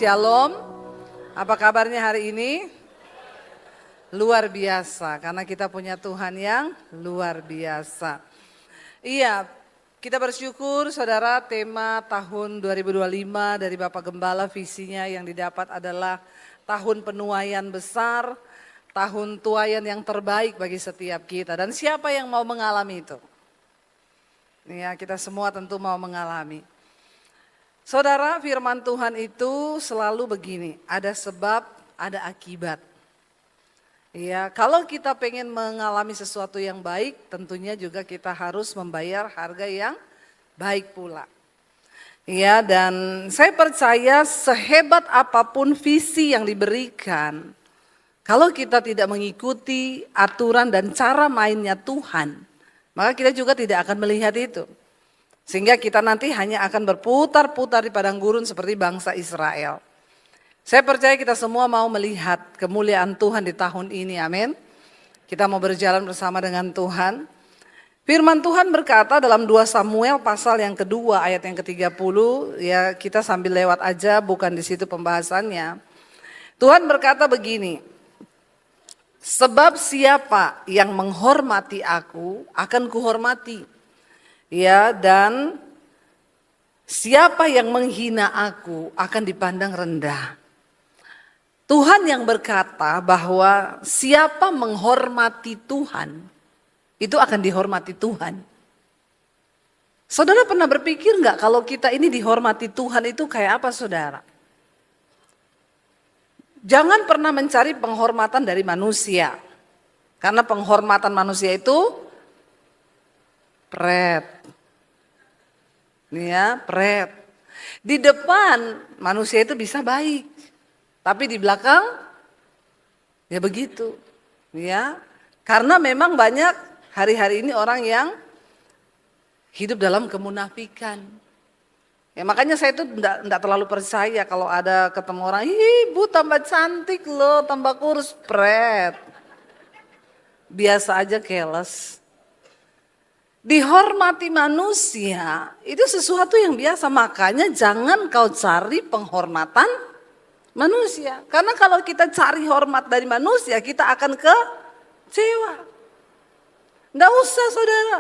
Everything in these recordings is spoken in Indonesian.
Shalom. Apa kabarnya hari ini? Luar biasa, karena kita punya Tuhan yang luar biasa. Iya, kita bersyukur saudara, tema tahun 2025 dari Bapak Gembala, visinya yang didapat adalah tahun penuaian besar, tahun tuaian yang terbaik bagi setiap kita. Dan siapa yang mau mengalami itu? Ya, kita semua tentu mau mengalami. Saudara, firman Tuhan itu selalu begini, ada sebab, ada akibat. Ya, kalau kita pengen mengalami sesuatu yang baik, tentunya juga kita harus membayar harga yang baik pula. Ya, dan saya percaya sehebat apapun visi yang diberikan, kalau kita tidak mengikuti aturan dan cara mainnya Tuhan, maka kita juga tidak akan melihat itu. Sehingga kita nanti hanya akan berputar-putar di padang gurun seperti bangsa Israel. Saya percaya kita semua mau melihat kemuliaan Tuhan di tahun ini, amin. Kita mau berjalan bersama dengan Tuhan. Firman Tuhan berkata dalam 2 Samuel pasal yang kedua ayat yang ke-30, ya kita sambil lewat aja, bukan di situ pembahasannya. Tuhan berkata begini, sebab siapa yang menghormati aku akan kuhormati. Ya, dan siapa yang menghina aku akan dipandang rendah. Tuhan yang berkata bahwa siapa menghormati Tuhan, itu akan dihormati Tuhan. Saudara pernah berpikir enggak kalau kita ini dihormati Tuhan itu kayak apa, saudara? Jangan pernah mencari penghormatan dari manusia. Karena penghormatan manusia itu pret. Ya, pret. Di depan manusia itu bisa baik, tapi di belakang ya begitu. Ya, karena memang banyak hari-hari ini orang yang hidup dalam kemunafikan. Ya, makanya saya itu enggak terlalu percaya kalau ada ketemu orang, ibu tambah cantik loh, tambah kurus, pret. Biasa aja, keles. Dihormati manusia itu sesuatu yang biasa, makanya jangan kau cari penghormatan manusia. Karena kalau kita cari hormat dari manusia, kita akan kecewa. Nggak usah, saudara.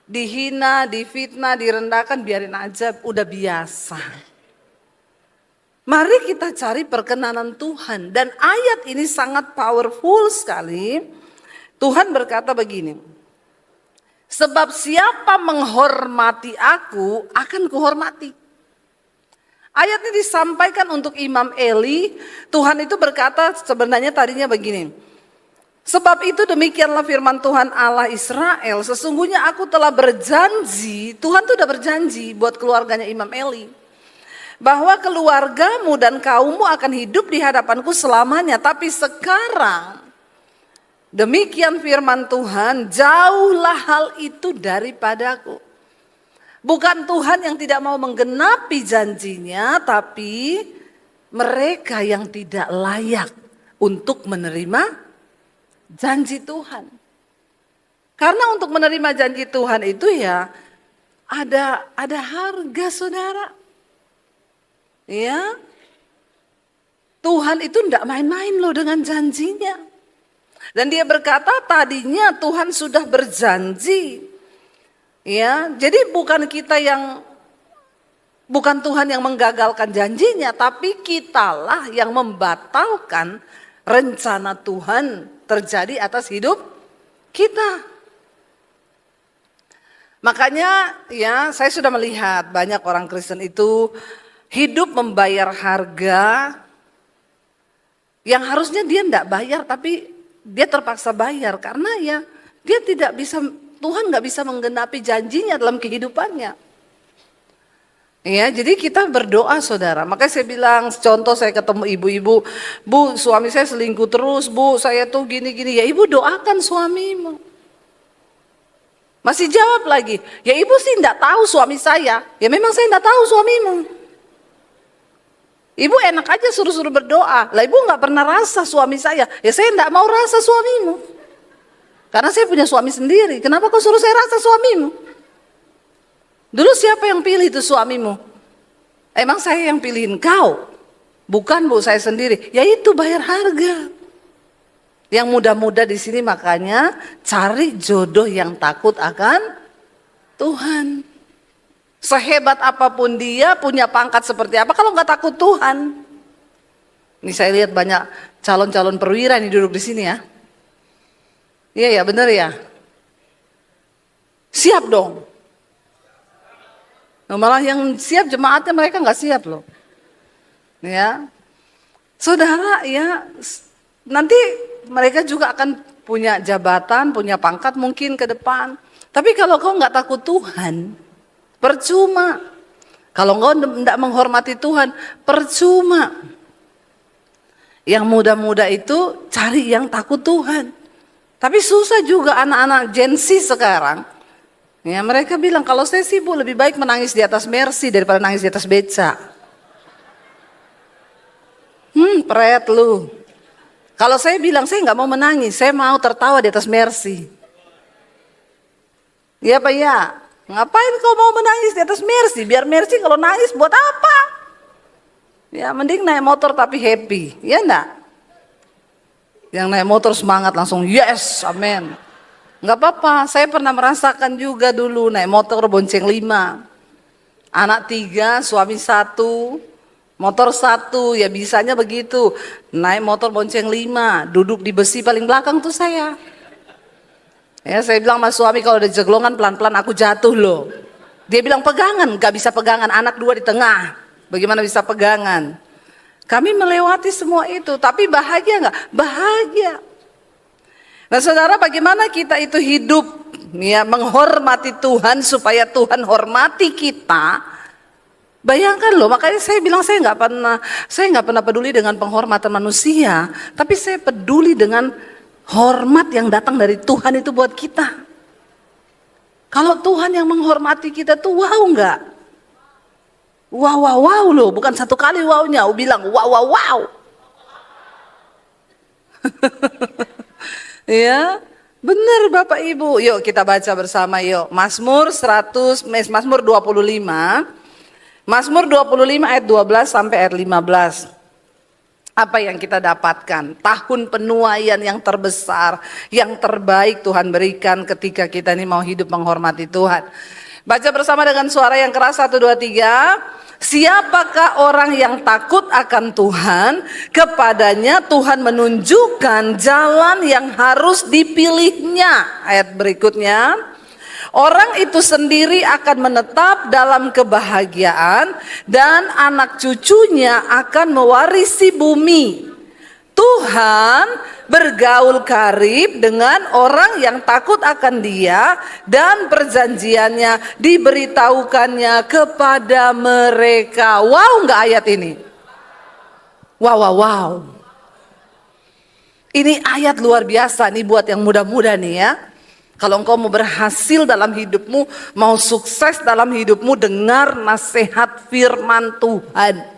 Dihina, difitnah, direndahkan, biarin aja, udah biasa. Mari kita cari perkenanan Tuhan. Dan ayat ini sangat powerful sekali. Tuhan berkata begini, sebab siapa menghormati aku akan kuhormati. Ayat ini disampaikan untuk Imam Eli. Tuhan itu berkata sebenarnya tadinya begini. Sebab itu demikianlah firman Tuhan Allah Israel. Sesungguhnya aku telah berjanji. Tuhan itu sudah berjanji buat keluarganya Imam Eli. Bahwa keluargamu dan kaummu akan hidup di hadapanku selamanya. Tapi sekarang demikian firman Tuhan, jauhlah hal itu daripadaku. Bukan Tuhan yang tidak mau menggenapi janjinya, tapi mereka yang tidak layak untuk menerima janji Tuhan. Karena untuk menerima janji Tuhan itu ya ada harga, saudara. Ya, Tuhan itu tidak main-main loh dengan janjinya. Dan dia berkata tadinya Tuhan sudah berjanji. Ya, jadi bukan Tuhan yang menggagalkan janjinya, tapi kitalah yang membatalkan rencana Tuhan terjadi atas hidup kita. Makanya ya, saya sudah melihat banyak orang Kristen itu hidup membayar harga yang harusnya dia tidak bayar, tapi dia terpaksa bayar karena ya dia tidak bisa, Tuhan nggak bisa menggenapi janjinya dalam kehidupannya. Ya, jadi kita berdoa, saudara. Makanya saya bilang, contoh saya ketemu ibu-ibu, bu suami saya selingkuh terus, bu saya tuh gini-gini. Ya ibu doakan suamimu. Masih jawab lagi, ya ibu sih enggak tahu suami saya. Ya memang saya enggak tahu suamimu. Ibu enak aja suruh-suruh berdoa. Lah ibu nggak pernah rasa suami saya. Ya saya enggak mau rasa suamimu. Karena saya punya suami sendiri. Kenapa kau suruh saya rasa suamimu? Dulu siapa yang pilih itu suamimu? Emang saya yang pilihin kau? Bukan Bu, saya sendiri. Ya itu bayar harga. Yang muda-muda di sini makanya cari jodoh yang takut akan Tuhan. Sehebat apapun dia, punya pangkat seperti apa, kalau nggak takut Tuhan. Ini saya lihat banyak calon-calon perwira nih duduk di sini ya. Iya ya, benar ya. Siap dong. Nah, malah yang siap jemaatnya mereka nggak siap loh. Ya, saudara ya, nanti mereka juga akan punya jabatan, punya pangkat mungkin ke depan. Tapi kalau kau nggak takut Tuhan, percuma. Kalau kau tidak menghormati Tuhan, percuma. Yang muda-muda itu cari yang takut Tuhan. Tapi susah juga anak-anak Gen Z sekarang. Ya, mereka bilang kalau saya sih Bu lebih baik menangis di atas Mercy daripada nangis di atas beca. Pret lu. Kalau saya bilang saya nggak mau menangis, saya mau tertawa di atas Mercy. Iya Pak ya. Ngapain kau mau menangis di atas Mercy? Biar Mercy kalau nangis buat apa? Ya mending naik motor tapi happy, ya enggak? Yang naik motor semangat langsung yes, amin. Nggak apa-apa, saya pernah merasakan juga dulu naik motor bonceng 5. Anak 3, suami 1, motor 1, ya bisanya begitu. Naik motor bonceng 5, duduk di besi paling belakang tuh saya. Ya saya bilang sama suami kalau ada jeglongan pelan-pelan aku jatuh loh. Dia bilang pegangan, nggak bisa pegangan, anak 2 di tengah. Bagaimana bisa pegangan? Kami melewati semua itu, tapi bahagia nggak? Bahagia. Nah saudara, bagaimana kita itu hidup ya menghormati Tuhan supaya Tuhan hormati kita? Bayangkan loh, makanya saya bilang saya nggak pernah peduli dengan penghormatan manusia, tapi saya peduli dengan hormat yang datang dari Tuhan itu buat kita. Kalau Tuhan yang menghormati kita tuh wow nggak? Wow wow wow loh, bukan satu kali wownya, bilang wow wow wow. Ya, benar Bapak Ibu. Yuk kita baca bersama yuk. Mazmur 25. Mazmur 25 ayat 12 sampai ayat 15. Apa yang kita dapatkan? Tahun penuaian yang terbesar, yang terbaik Tuhan berikan ketika kita ini mau hidup menghormati Tuhan. Baca bersama dengan suara yang keras 1, 2, 3. Siapakah orang yang takut akan Tuhan? Kepadanya Tuhan menunjukkan jalan yang harus dipilihnya. Ayat berikutnya, orang itu sendiri akan menetap dalam kebahagiaan dan anak cucunya akan mewarisi bumi. Tuhan bergaul karib dengan orang yang takut akan Dia dan perjanjiannya diberitahukannya kepada mereka. Wow, nggak ayat ini? Wow, wow, wow. Ini ayat luar biasa nih buat yang muda-muda nih ya. Kalau engkau mau berhasil dalam hidupmu, mau sukses dalam hidupmu, dengar nasihat firman Tuhan.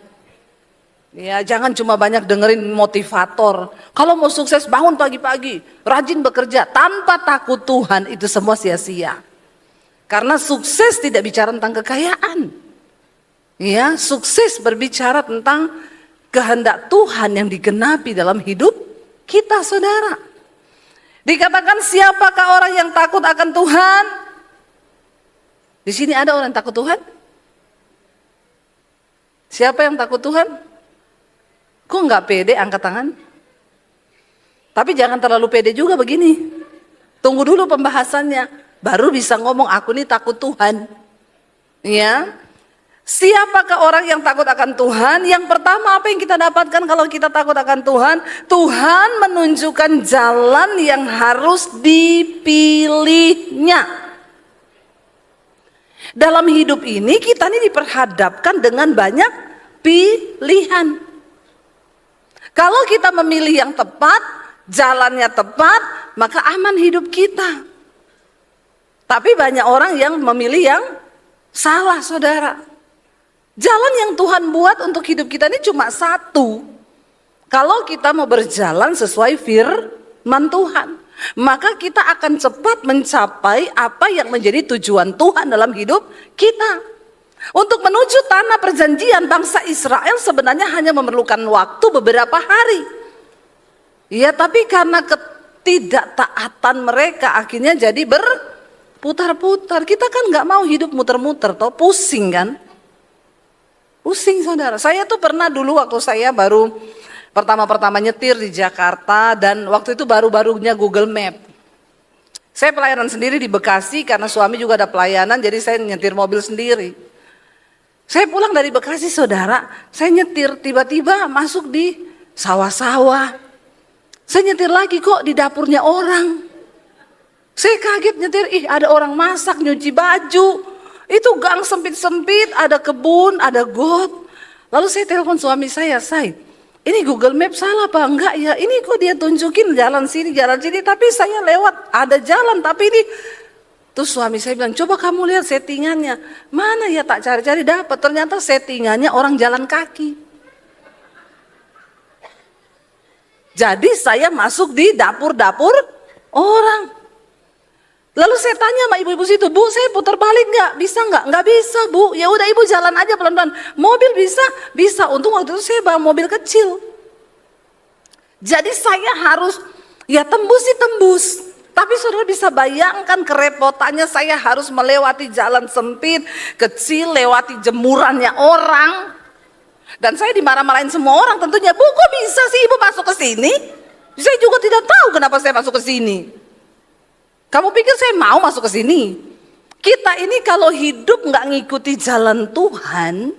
Ya, jangan cuma banyak dengerin motivator. Kalau mau sukses bangun pagi-pagi, rajin bekerja tanpa takut Tuhan, itu semua sia-sia. Karena sukses tidak bicara tentang kekayaan. Ya, sukses berbicara tentang kehendak Tuhan yang digenapi dalam hidup kita, saudara. Dikatakan siapakah orang yang takut akan Tuhan? Di sini ada orang yang takut Tuhan? Siapa yang takut Tuhan? Kok nggak pede angkat tangan? Tapi jangan terlalu pede juga begini. Tunggu dulu pembahasannya, baru bisa ngomong aku nih takut Tuhan. Ya, siapakah orang yang takut akan Tuhan? Yang pertama apa yang kita dapatkan kalau kita takut akan Tuhan? Tuhan menunjukkan jalan yang harus dipilihnya. Dalam hidup ini kita nih diperhadapkan dengan banyak pilihan. Kalau kita memilih yang tepat, jalannya tepat, maka aman hidup kita. Tapi banyak orang yang memilih yang salah, saudara. Jalan yang Tuhan buat untuk hidup kita ini cuma satu. Kalau kita mau berjalan sesuai firman Tuhan, maka kita akan cepat mencapai apa yang menjadi tujuan Tuhan dalam hidup kita. Untuk menuju tanah perjanjian, bangsa Israel sebenarnya hanya memerlukan waktu beberapa hari. Ya, tapi karena ketidaktaatan mereka akhirnya jadi berputar-putar. Kita kan nggak mau hidup muter-muter, toh pusing kan? Pusing saudara. Saya tuh pernah dulu waktu saya baru pertama-pertama nyetir di Jakarta dan waktu itu baru-barunya Google Map. Saya pelayanan sendiri di Bekasi karena suami juga ada pelayanan, jadi saya nyetir mobil sendiri. Saya pulang dari Bekasi saudara, saya nyetir tiba-tiba masuk di sawah-sawah. Saya nyetir lagi kok di dapurnya orang. Saya kaget nyetir, ada orang masak, nyuci baju. Itu gang sempit-sempit, ada kebun, ada got. Lalu saya telepon suami saya, ini Google Map salah apa enggak ya? Ini kok dia tunjukin jalan sini, tapi saya lewat ada jalan, tapi ini. Terus suami saya bilang, coba kamu lihat settingannya. Mana ya, tak cari-cari dapat. Ternyata settingannya orang jalan kaki. Jadi saya masuk di dapur-dapur orang. Lalu saya tanya sama ibu-ibu situ, Bu, saya putar balik nggak? Bisa nggak? Nggak bisa, Bu. Ya udah ibu jalan aja pelan-pelan. Mobil bisa? Bisa. Untung waktu itu saya bawa mobil kecil. Jadi saya harus, ya tembus sih tembus. Tapi saudara bisa bayangkan kerepotannya, saya harus melewati jalan sempit, kecil, lewati jemurannya orang. Dan saya dimarah-marahin semua orang tentunya, Bu kok bisa sih ibu masuk ke sini? Saya juga tidak tahu kenapa saya masuk ke sini. Kamu pikir saya mau masuk ke sini? Kita ini kalau hidup nggak ngikuti jalan Tuhan,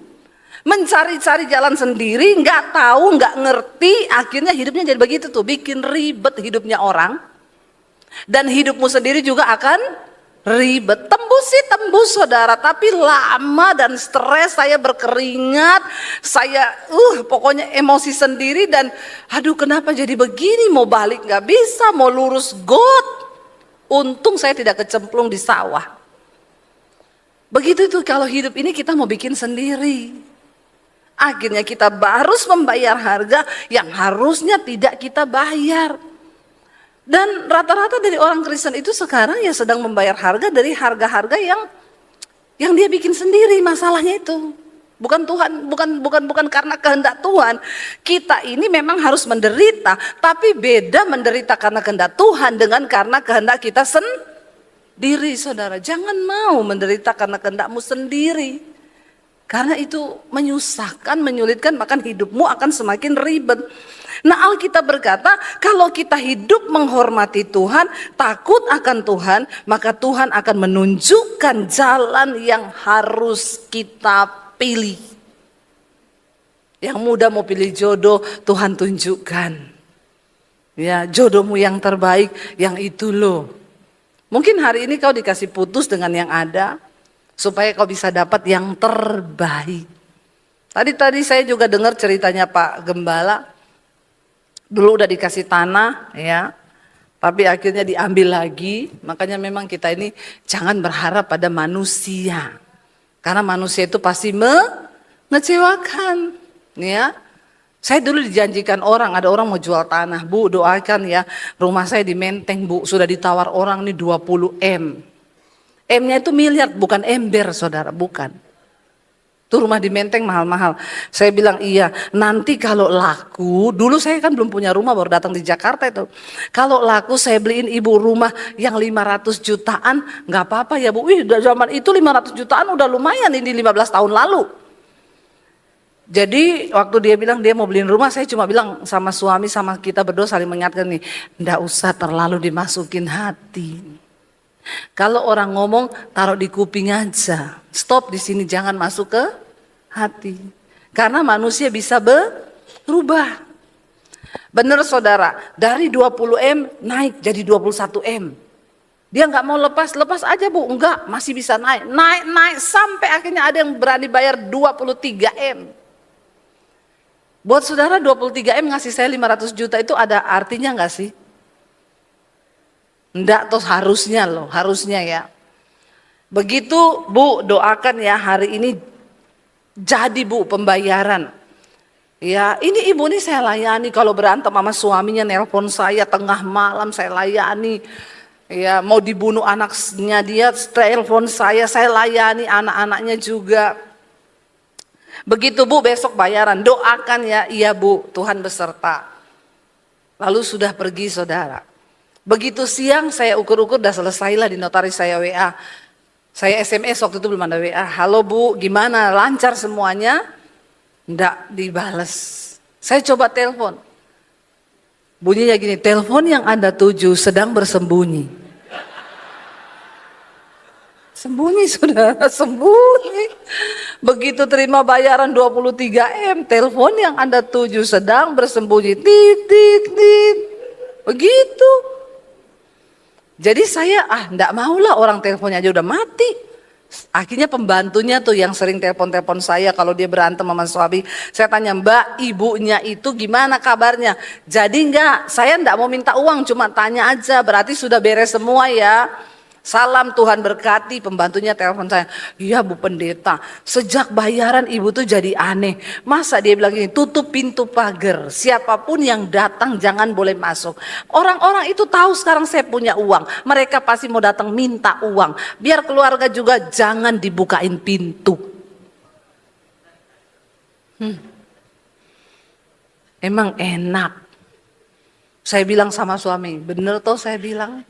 mencari-cari jalan sendiri, nggak tahu, nggak ngerti, akhirnya hidupnya jadi begitu tuh, bikin ribet hidupnya orang. Dan hidupmu sendiri juga akan ribet. Tembus sih tembus saudara, tapi lama dan stres, saya berkeringat, saya pokoknya emosi sendiri dan aduh kenapa jadi begini, mau balik nggak bisa, mau lurus got. Untung saya tidak kecemplung di sawah. Begitu tuh kalau hidup ini kita mau bikin sendiri. Akhirnya kita harus membayar harga yang harusnya tidak kita bayar. Dan rata-rata dari orang Kristen itu sekarang ya sedang membayar harga dari harga-harga yang dia bikin sendiri. Masalahnya itu bukan Tuhan, bukan karena kehendak Tuhan. Kita ini memang harus menderita, tapi beda menderita karena kehendak Tuhan dengan karena kehendak kita sendiri, saudara. Jangan mau menderita karena kehendakmu sendiri. Karena itu menyusahkan, menyulitkan, maka hidupmu akan semakin ribet. Nah, Alkitab berkata, kalau kita hidup menghormati Tuhan, takut akan Tuhan, maka Tuhan akan menunjukkan jalan yang harus kita pilih. Yang muda mau pilih jodoh, Tuhan tunjukkan. Ya, jodohmu yang terbaik, yang itu loh. Mungkin hari ini kau dikasih putus dengan yang ada, supaya kau bisa dapat yang terbaik. Tadi saya juga dengar ceritanya Pak Gembala. Dulu udah dikasih tanah ya, tapi akhirnya diambil lagi. Makanya memang kita ini jangan berharap pada manusia, karena manusia itu pasti mengecewakan ya. Saya dulu dijanjikan orang, ada orang mau jual tanah, Bu doakan ya, rumah saya di Menteng Bu, sudah ditawar orang nih 20 M. M-nya itu miliar, bukan ember saudara, bukan. Tuh rumah di Menteng mahal-mahal. Saya bilang iya, nanti kalau laku, dulu saya kan belum punya rumah, baru datang di Jakarta itu. Kalau laku saya beliin ibu rumah yang 500 jutaan, nggak apa-apa ya Bu. Zaman itu 500 jutaan udah lumayan, ini 15 tahun lalu. Jadi waktu dia bilang dia mau beliin rumah, saya cuma bilang sama suami, sama kita berdua saling mengingatkan nih, nggak usah terlalu dimasukin hati. Kalau orang ngomong taruh di kuping aja, stop di sini, jangan masuk ke hati. Karena manusia bisa berubah. Benar saudara, dari 20 M naik jadi 21 M. Dia nggak mau lepas aja Bu, enggak, masih bisa naik sampai akhirnya ada yang berani bayar 23 M. Buat saudara 23 M ngasih saya 500 juta itu ada artinya nggak sih? Enggak, terus harusnya ya. Begitu Bu, doakan ya hari ini jadi Bu pembayaran. Ya ini ibu ini saya layani, kalau berantem sama suaminya nelpon saya tengah malam saya layani. Ya mau dibunuh anaknya dia telepon saya layani, anak-anaknya juga. Begitu Bu besok bayaran, doakan ya, iya Bu, Tuhan beserta. Lalu sudah pergi saudara. Begitu siang saya ukur-ukur udah selesailah di notaris saya WA. Saya SMS waktu itu belum ada WA. Halo Bu, gimana? Lancar semuanya? Enggak dibales. Saya coba telepon. Bunyinya gini, telepon yang Anda tuju sedang bersembunyi. Sembunyi saudara, sembunyi. Begitu terima bayaran 23 M, telepon yang Anda tuju sedang bersembunyi. Tit, tit, tit. Begitu. Jadi saya, enggak maulah orang teleponnya aja udah mati. Akhirnya pembantunya tuh yang sering telepon-telepon saya kalau dia berantem sama suami. Saya tanya, Mbak, ibunya itu gimana kabarnya? Jadi enggak, saya enggak mau minta uang, cuma tanya aja. Berarti sudah beres semua ya. Salam Tuhan berkati. Pembantunya telepon saya, iya Bu Pendeta, sejak bayaran ibu tuh jadi aneh. Masa dia bilang gini, tutup pintu pagar, siapapun yang datang jangan boleh masuk. Orang-orang itu tahu sekarang saya punya uang, mereka pasti mau datang minta uang. Biar keluarga juga jangan dibukain pintu. Emang enak. Saya bilang sama suami, bener toh saya bilang.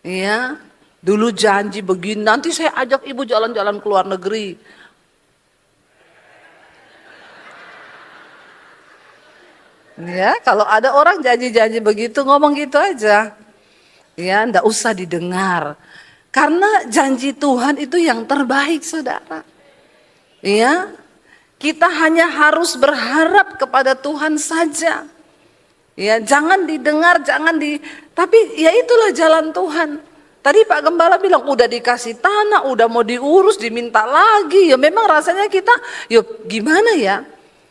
Iya, dulu janji begini, nanti saya ajak ibu jalan-jalan ke luar negeri. Ya, kalau ada orang janji-janji begitu, ngomong gitu aja. Ya, ndak usah didengar. Karena janji Tuhan itu yang terbaik, saudara. Ya, kita hanya harus berharap kepada Tuhan saja. Ya, jangan didengar, tapi ya itulah jalan Tuhan. Tadi Pak Gembala bilang udah dikasih tanah, udah mau diurus, diminta lagi. Ya memang rasanya kita, yuk gimana ya?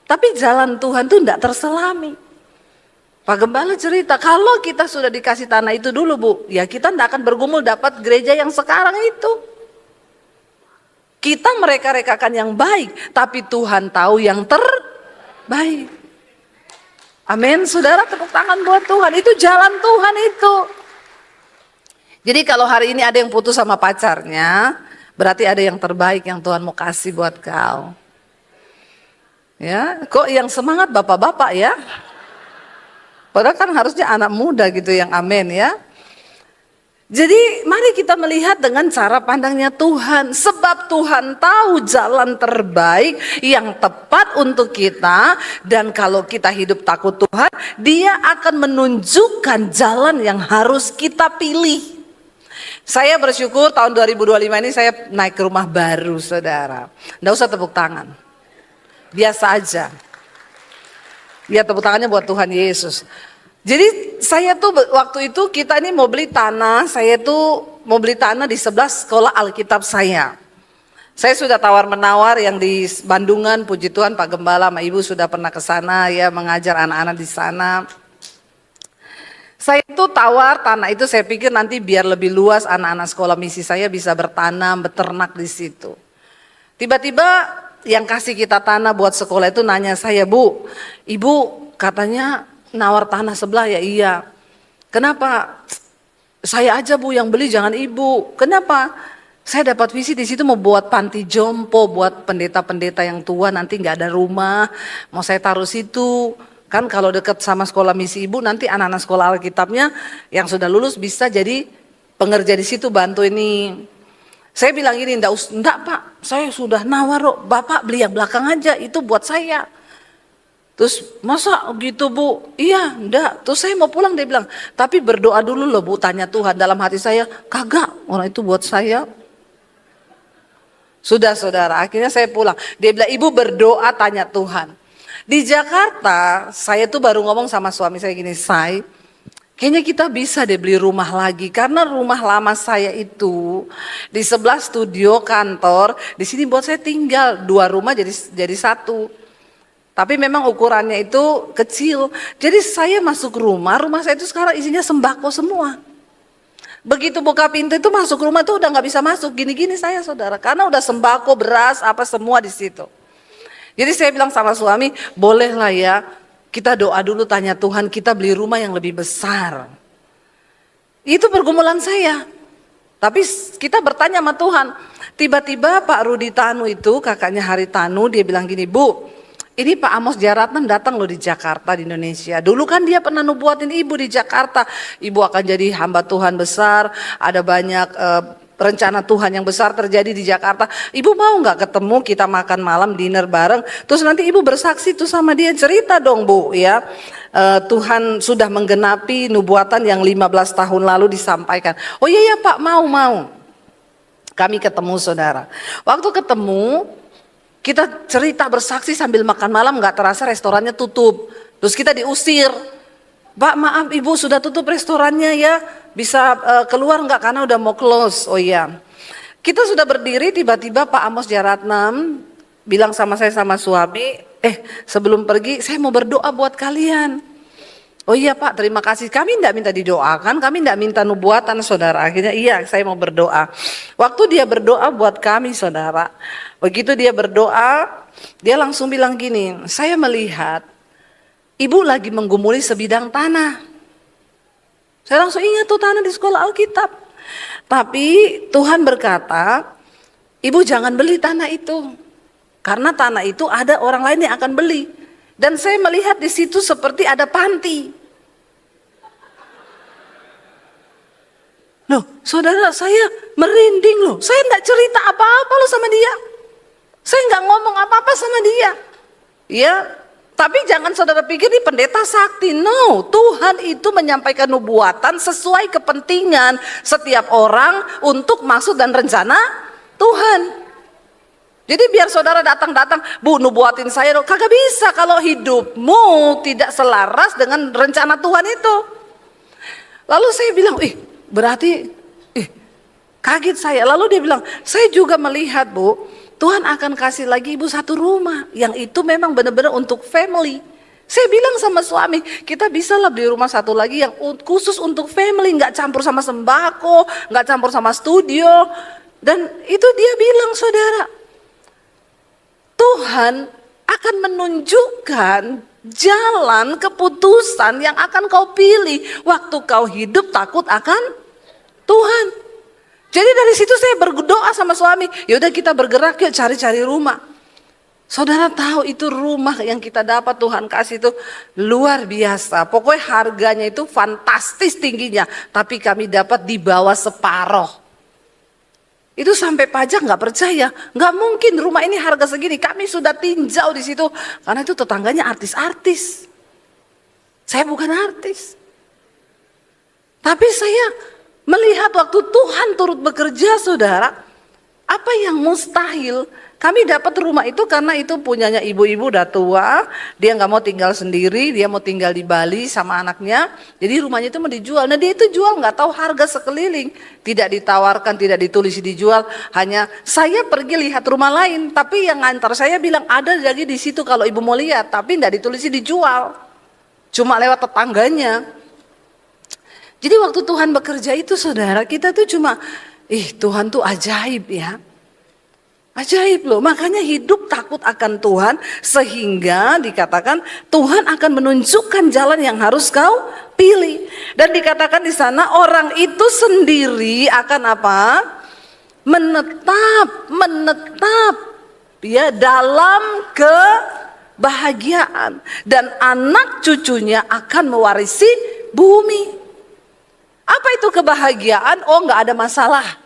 Tapi jalan Tuhan tuh enggak terselami. Pak Gembala cerita, kalau kita sudah dikasih tanah itu dulu Bu, ya kita enggak akan bergumul dapat gereja yang sekarang itu. Kita mereka-rekakan yang baik, tapi Tuhan tahu yang terbaik. Amin, saudara, tepuk tangan buat Tuhan. Itu jalan Tuhan itu. Jadi kalau hari ini ada yang putus sama pacarnya, berarti ada yang terbaik yang Tuhan mau kasih buat kau. Ya, kok yang semangat bapak-bapak ya? Padahal kan harusnya anak muda gitu yang amin ya. Jadi mari kita melihat dengan cara pandangnya Tuhan. Sebab Tuhan tahu jalan terbaik yang tepat untuk kita. Dan kalau kita hidup takut Tuhan, Dia akan menunjukkan jalan yang harus kita pilih. Saya bersyukur tahun 2025 ini saya naik ke rumah baru saudara. Nggak usah tepuk tangan. Biasa aja. Ya tepuk tangannya buat Tuhan Yesus. Jadi saya tuh waktu itu kita ini mau beli tanah, saya tuh mau beli tanah di sebelah sekolah Alkitab saya. Saya sudah tawar-menawar yang di Bandungan, puji Tuhan Pak Gembala sama Ibu sudah pernah ke sana ya mengajar anak-anak di sana. Saya tuh tawar tanah itu saya pikir nanti biar lebih luas anak-anak sekolah misi saya bisa bertanam, beternak di situ. Tiba-tiba yang kasih kita tanah buat sekolah itu nanya saya, Bu, Ibu katanya nawar tanah sebelah ya iya. Kenapa? Saya aja Bu yang beli jangan Ibu. Kenapa? Saya dapat visi di situ mau buat panti jompo buat pendeta-pendeta yang tua nanti nggak ada rumah. Mau saya taruh situ. Kan kalau dekat sama sekolah misi Ibu nanti anak-anak sekolah Alkitabnya yang sudah lulus bisa jadi pengerja di situ bantu ini. Saya bilang gini, enggak Pak, saya sudah nawar, Bapak beli yang belakang aja itu buat saya. Terus masa gitu Bu? Iya enggak. Terus saya mau pulang dia bilang, tapi berdoa dulu loh Bu, tanya Tuhan. Dalam hati saya, kagak orang itu buat saya. Sudah saudara, akhirnya saya pulang. Dia bilang, Ibu berdoa tanya Tuhan. Di Jakarta saya tuh baru ngomong sama suami saya gini, kayaknya kita bisa deh beli rumah lagi. Karena rumah lama saya itu di sebelah studio kantor, di sini buat saya tinggal 2 rumah jadi 1. Tapi memang ukurannya itu kecil. Jadi saya masuk rumah saya itu sekarang isinya sembako semua. Begitu buka pintu itu masuk rumah itu udah nggak bisa masuk. Gini-gini saya saudara, karena udah sembako, beras, apa semua di situ. Jadi saya bilang sama suami, bolehlah ya kita doa dulu tanya Tuhan kita beli rumah yang lebih besar. Itu pergumulan saya. Tapi kita bertanya sama Tuhan, Tiba-tiba Pak Rudi Tanu itu, kakaknya Hari Tanu, dia bilang gini, Bu, ini Pak Amos Djaratnam datang loh di Jakarta, di Indonesia. Dulu kan dia pernah nubuatin ibu di Jakarta. Ibu akan jadi hamba Tuhan besar, ada banyak rencana Tuhan yang besar terjadi di Jakarta. Ibu mau nggak ketemu, kita makan malam, dinner bareng. Terus nanti ibu bersaksi tuh sama dia, cerita dong Bu ya. Tuhan sudah menggenapi nubuatan yang 15 tahun lalu disampaikan. Oh iya ya Pak, mau. Kami ketemu saudara. Waktu ketemu, kita cerita bersaksi sambil makan malam, gak terasa restorannya tutup. Terus kita diusir. Pak maaf ibu sudah tutup restorannya ya. Bisa keluar gak karena udah mau close. Oh iya. Kita sudah berdiri, tiba-tiba Pak Amos Djaratnam bilang sama saya sama suami, sebelum pergi saya mau berdoa buat kalian. Oh iya Pak, terima kasih. Kami tidak minta didoakan, kami tidak minta nubuatan saudara. Akhirnya iya, saya mau berdoa. Waktu dia berdoa buat kami saudara, begitu dia berdoa, dia langsung bilang gini, saya melihat ibu lagi menggumuli sebidang tanah. Saya langsung ingat tuh tanah di sekolah Alkitab. Tapi Tuhan berkata, ibu jangan beli tanah itu. Karena tanah itu ada orang lain yang akan beli. Dan saya melihat di situ seperti ada panti. Loh, saudara saya merinding loh. Saya enggak cerita apa-apa loh sama dia. Saya enggak ngomong apa-apa sama dia. Ya, tapi jangan saudara pikir ini pendeta sakti. No, Tuhan itu menyampaikan nubuatan sesuai kepentingan setiap orang untuk maksud dan rencana Tuhan. Jadi biar saudara datang-datang, Bu nubuatin saya dong. Kagak bisa kalau hidupmu tidak selaras dengan rencana Tuhan itu. Lalu saya bilang, berarti kaget saya. Lalu dia bilang, saya juga melihat Bu, Tuhan akan kasih lagi ibu satu rumah. Yang itu memang benar-benar untuk family. Saya bilang sama suami, kita bisa lah beli rumah satu lagi yang khusus untuk family. Nggak campur sama sembako, nggak campur sama studio. Dan itu dia bilang saudara, Tuhan akan menunjukkan jalan keputusan yang akan kau pilih waktu kau hidup takut akan Tuhan. Jadi dari situ saya berdoa sama suami, yaudah kita bergerak yuk cari-cari rumah. Saudara tahu itu rumah yang kita dapat Tuhan kasih itu luar biasa. Pokoknya harganya itu fantastis tingginya, tapi kami dapat di bawah separoh. Itu sampai pajak nggak percaya, nggak mungkin rumah ini harga segini. Kami sudah tinjau di situ karena itu tetangganya artis-artis. Saya bukan artis, tapi saya melihat waktu Tuhan turut bekerja, saudara, apa yang mustahil. Kami dapat rumah itu karena itu punyanya ibu-ibu udah tua, dia nggak mau tinggal sendiri, dia mau tinggal di Bali sama anaknya. Jadi rumahnya itu mau dijual. Nah dia itu jual nggak tahu harga sekeliling, tidak ditawarkan, tidak ditulis dijual. Hanya saya pergi lihat rumah lain, tapi yang ngantar saya bilang ada lagi di situ kalau ibu mau lihat, tapi tidak ditulis dijual, cuma lewat tetangganya. Jadi waktu Tuhan bekerja itu saudara, kita tuh cuma, Tuhan tuh ajaib ya. Ajaib loh, makanya hidup takut akan Tuhan sehingga dikatakan Tuhan akan menunjukkan jalan yang harus kau pilih. Dan dikatakan di sana orang itu sendiri akan apa? Menetap ya dalam kebahagiaan dan anak cucunya akan mewarisi bumi. Apa itu kebahagiaan? Oh, nggak ada masalah.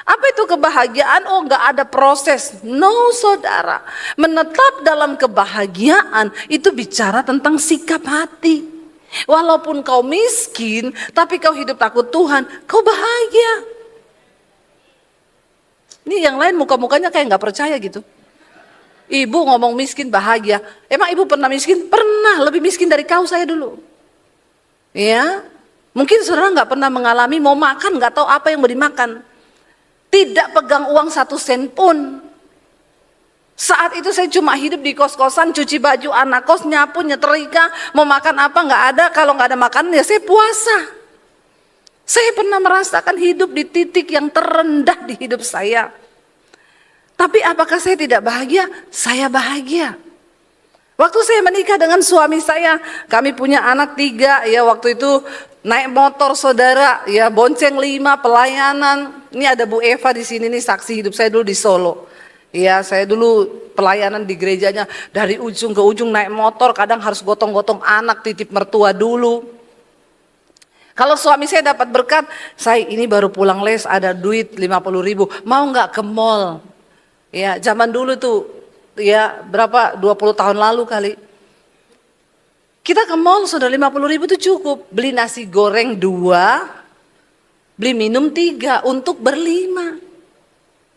Apa itu kebahagiaan? Oh nggak ada proses. No saudara, menetap dalam kebahagiaan itu bicara tentang sikap hati. Walaupun kau miskin, tapi kau hidup takut Tuhan, kau bahagia. Ini yang lain muka-mukanya kayak nggak percaya gitu. Ibu ngomong miskin bahagia. Emang ibu pernah miskin? Pernah, lebih miskin dari kau saya dulu. Ya, mungkin saudara nggak pernah mengalami mau makan nggak tahu apa yang mau dimakan. Tidak pegang uang 1 sen pun. Saat itu saya cuma hidup di kos-kosan, cuci baju anak kos, nyapu, nyetrika, mau makan apa nggak ada. Kalau nggak ada makanan ya saya puasa. Saya pernah merasakan hidup di titik yang terendah di hidup saya. Tapi apakah saya tidak bahagia? Saya bahagia. Waktu saya menikah dengan suami saya, kami punya anak 3 ya waktu itu naik motor saudara, ya bonceng 5 pelayanan. Ini ada Bu Eva di sini nih, saksi hidup saya dulu di Solo. Ya, saya dulu pelayanan di gerejanya dari ujung ke ujung naik motor, kadang harus gotong-gotong anak, titip mertua dulu. Kalau suami saya dapat berkat, saya ini baru pulang les ada duit 50.000, mau nggak ke mall? Ya, zaman dulu tuh, ya berapa 20 tahun lalu kali. Kita ke mall sudah 50.000 tuh cukup, beli nasi goreng 2, beli minum 3 untuk berlima.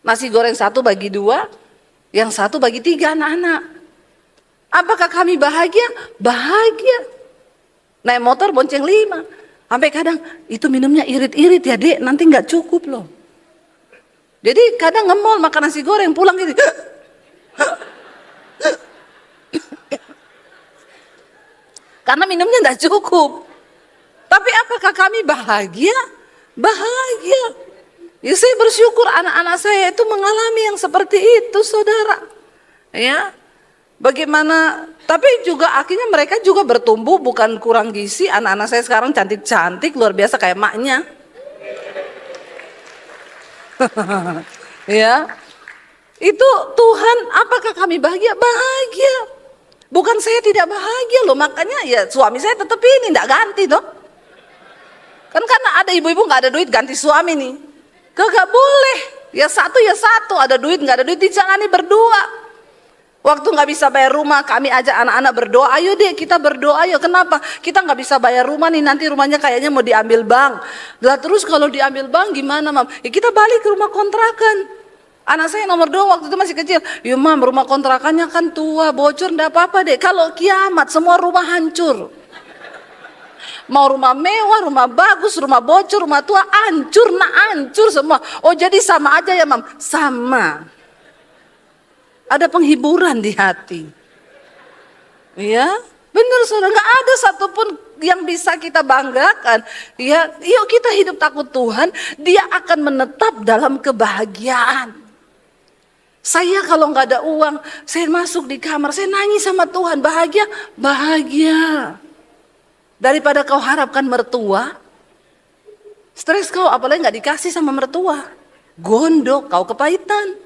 Nasi goreng 1 bagi 2, yang 1 bagi 3 anak-anak. Apakah kami bahagia? Bahagia. Naik motor bonceng 5. Sampai kadang itu minumnya irit-irit ya dek, nanti nggak cukup loh. Jadi kadang nge-mall makan nasi goreng pulang gitu. Karena minumnya nggak cukup. Tapi apakah kami bahagia? Bahagia. Ya saya bersyukur anak-anak saya itu mengalami yang seperti itu saudara. Ya, bagaimana, tapi juga akhirnya mereka juga bertumbuh, bukan kurang gizi. Anak-anak saya sekarang cantik-cantik, luar biasa kayak maknya. Ya, itu Tuhan, apakah kami bahagia? Bahagia. Bukan saya tidak bahagia loh, makanya ya suami saya tetap ini, tidak ganti toh. Kan karena ada ibu-ibu nggak ada duit ganti suami nih. Kagak boleh, ya satu, ada duit nggak ada duit dijalani berdua. Waktu nggak bisa bayar rumah, kami ajak anak-anak berdoa, ayo deh kita berdoa yuk. Kenapa? Kita nggak bisa bayar rumah nih, nanti rumahnya kayaknya mau diambil bank. Lah terus kalau diambil bank gimana mam? Ya kita balik ke rumah kontrakan. Anak saya nomor 2 waktu itu masih kecil, ya mam rumah kontrakannya kan tua, bocor, nggak apa-apa deh. Kalau kiamat semua rumah hancur. Mau rumah mewah, rumah bagus, rumah bocor, rumah tua, hancur semua. Oh jadi sama aja ya mam? Sama. Ada penghiburan di hati. Ya, benar saudara, nggak ada satupun yang bisa kita banggakan. Ya, yuk kita hidup takut Tuhan, Dia akan menetap dalam kebahagiaan. Saya kalau nggak ada uang, saya masuk di kamar, saya nangis sama Tuhan, bahagia, bahagia. Daripada kau harapkan mertua, stres kau, apalagi nggak dikasih sama mertua, gondok kau kepahitan.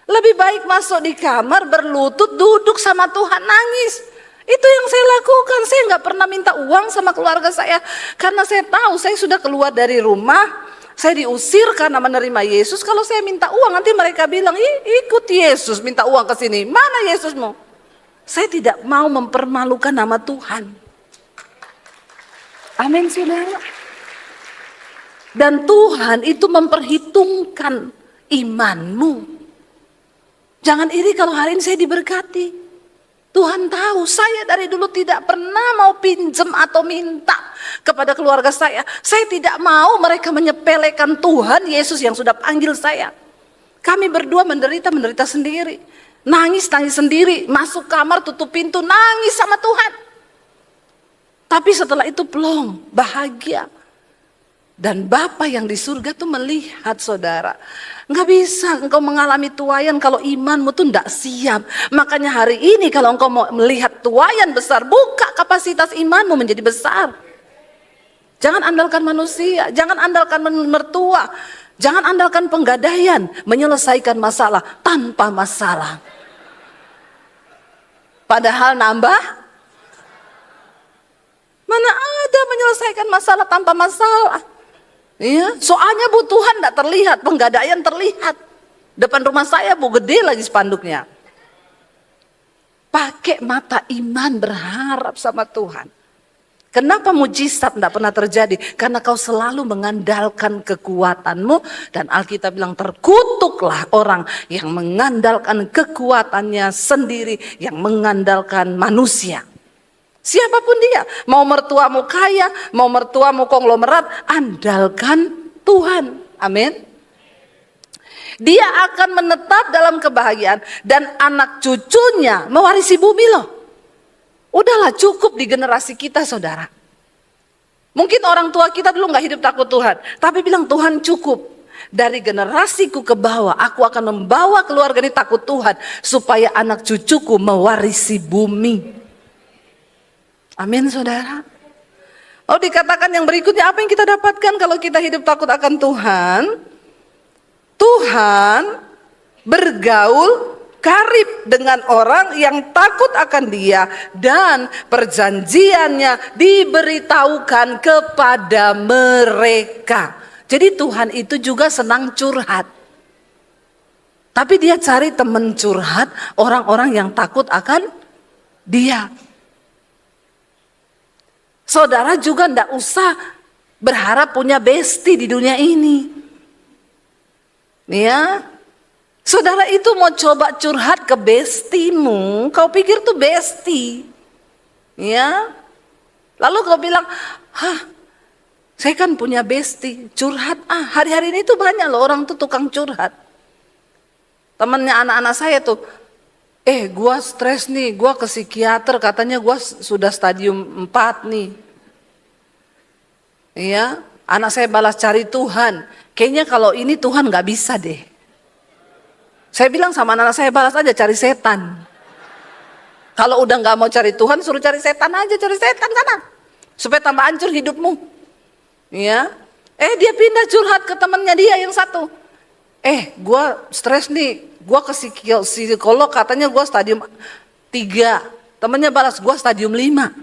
Lebih baik masuk di kamar berlutut duduk sama Tuhan nangis. Itu yang saya lakukan. Saya nggak pernah minta uang sama keluarga saya karena saya tahu saya sudah keluar dari rumah, saya diusir karena menerima Yesus. Kalau saya minta uang nanti mereka bilang, ikut Yesus minta uang ke sini. Mana Yesusmu? Saya tidak mau mempermalukan nama Tuhan. Amin saudara. Dan Tuhan itu memperhitungkan imanmu. Jangan iri kalau hari ini saya diberkati. Tuhan tahu saya dari dulu tidak pernah mau pinjam atau minta kepada keluarga saya. Saya tidak mau mereka menyepelekan Tuhan Yesus yang sudah panggil saya. Kami berdua menderita sendiri. Nangis sendiri. Masuk kamar tutup pintu nangis sama Tuhan. Tapi setelah itu plong, bahagia. Dan Bapa yang di surga tuh melihat saudara. Nggak bisa engkau mengalami tuaian kalau imanmu tuh nggak siap. Makanya hari ini kalau engkau mau melihat tuaian besar, buka kapasitas imanmu menjadi besar. Jangan andalkan manusia, jangan andalkan mertua. Jangan andalkan penggadaian menyelesaikan masalah tanpa masalah. Padahal nambah. Mana ada menyelesaikan masalah tanpa masalah? Ya, soalnya Bu Tuhan tidak terlihat, penggadaian terlihat. Depan rumah saya Bu, gede lagi spanduknya. Pakai mata iman berharap sama Tuhan. Kenapa mujizat tidak pernah terjadi? Karena kau selalu mengandalkan kekuatanmu. Dan Alkitab bilang terkutuklah orang yang mengandalkan kekuatannya sendiri, yang mengandalkan manusia. Siapapun dia, mau mertuamu kaya, mau mertuamu konglomerat, andalkan Tuhan. Amin. Dia akan menetap dalam kebahagiaan dan anak cucunya mewarisi bumi loh. Udahlah cukup di generasi kita saudara. Mungkin orang tua kita dulu gak hidup takut Tuhan, tapi bilang Tuhan cukup. Dari generasiku ke bawah, aku akan membawa keluarga ini takut Tuhan supaya anak cucuku mewarisi bumi. Amin saudara. Oh, dikatakan yang berikutnya, apa yang kita dapatkan kalau kita hidup takut akan Tuhan? Tuhan bergaul karib dengan orang yang takut akan Dia, dan perjanjiannya diberitahukan kepada mereka. Jadi Tuhan itu juga senang curhat. Tapi Dia cari teman curhat, orang-orang yang takut akan Dia. Saudara juga ndak usah berharap punya bestie di dunia ini. Ya, saudara itu mau coba curhat ke bestimu, kau pikir tuh bestie. Ya, lalu kau bilang, saya kan punya bestie, curhat. Hari-hari ini tuh banyak loh orang tuh tukang curhat. Temennya anak-anak saya tuh, gua stres nih, gua ke psikiater, katanya gua sudah stadium 4 nih. Iya, anak saya balas cari Tuhan. Kayaknya kalau ini Tuhan gak bisa deh. Saya bilang sama anak saya, balas aja cari setan. Kalau udah gak mau cari Tuhan, suruh cari setan aja, cari setan sana. Supaya tambah hancur hidupmu. Iya. Dia pindah curhat ke temannya dia yang satu. Gua stres nih, gua ke psikolog, katanya gua stadium 3. Temannya balas, gua stadium 5.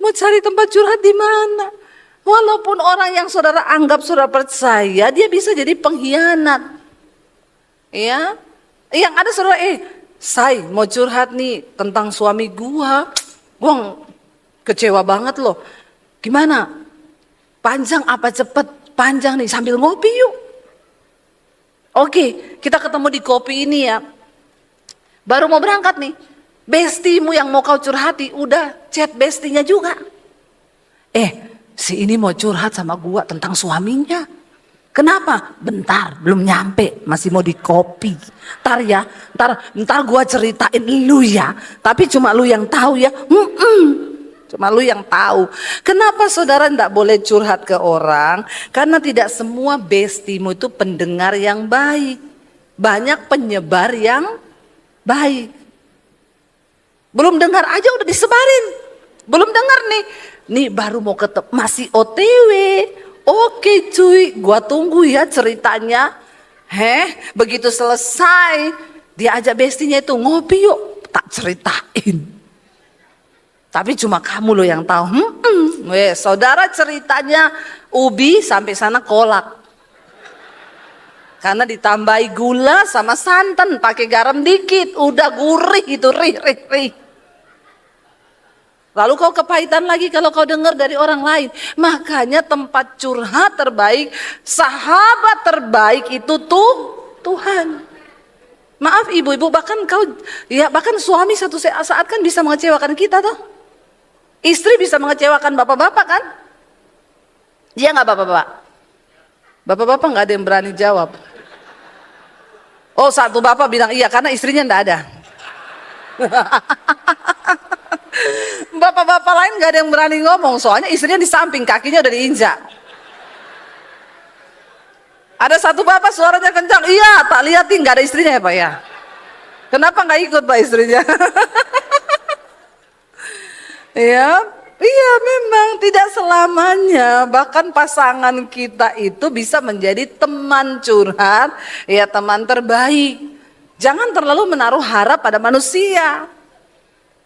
Mau cari tempat curhat di mana? Walaupun orang yang saudara anggap saudara percaya, dia bisa jadi pengkhianat. Ya, yang ada saudara, saya mau curhat nih tentang suami gua kecewa banget loh. Gimana? Panjang apa cepet? Panjang nih, sambil ngopi yuk. Oke, kita ketemu di kopi ini ya. Baru mau berangkat nih. Bestimu yang mau kau curhati, udah chat bestinya juga. Si ini mau curhat sama gua tentang suaminya. Kenapa? Bentar, belum nyampe, masih mau di kopi. Ntar gua ceritain lu ya. Tapi cuma lu yang tahu ya. Cuma lu yang tahu. Kenapa saudara tidak boleh curhat ke orang? Karena tidak semua bestimu itu pendengar yang baik. Banyak penyebar yang baik. Belum dengar aja udah disebarin. Belum dengar nih baru mau ketemu, masih OTW. Oke cuy, gua tunggu ya ceritanya. Begitu selesai, dia ajak bestinya itu ngopi yuk, tak ceritain. Tapi cuma kamu loh yang tahu. Saudara ceritanya ubi sampai sana kolak. Karena ditambahi gula sama santan, pakai garam dikit, udah gurih itu, rih. Lalu kau kepahitan lagi kalau kau dengar dari orang lain. Makanya tempat curhat terbaik, sahabat terbaik itu tuh Tuhan. Maaf ibu-ibu, bahkan suami satu saat kan bisa mengecewakan kita toh. Istri bisa mengecewakan bapak-bapak kan? Iya nggak bapak-bapak? Bapak-bapak nggak ada yang berani jawab. Oh, satu bapak bilang iya karena istrinya nggak ada. Bapak-bapak lain nggak ada yang berani ngomong, soalnya istrinya di samping, kakinya udah diinjak. Ada satu bapak suaranya kencang, iya tak liatin nggak ada istrinya ya pak ya. Kenapa nggak ikut pak istrinya? Iya memang tidak selamanya, bahkan pasangan kita itu bisa menjadi teman curhat, ya teman terbaik. Jangan terlalu menaruh harap pada manusia.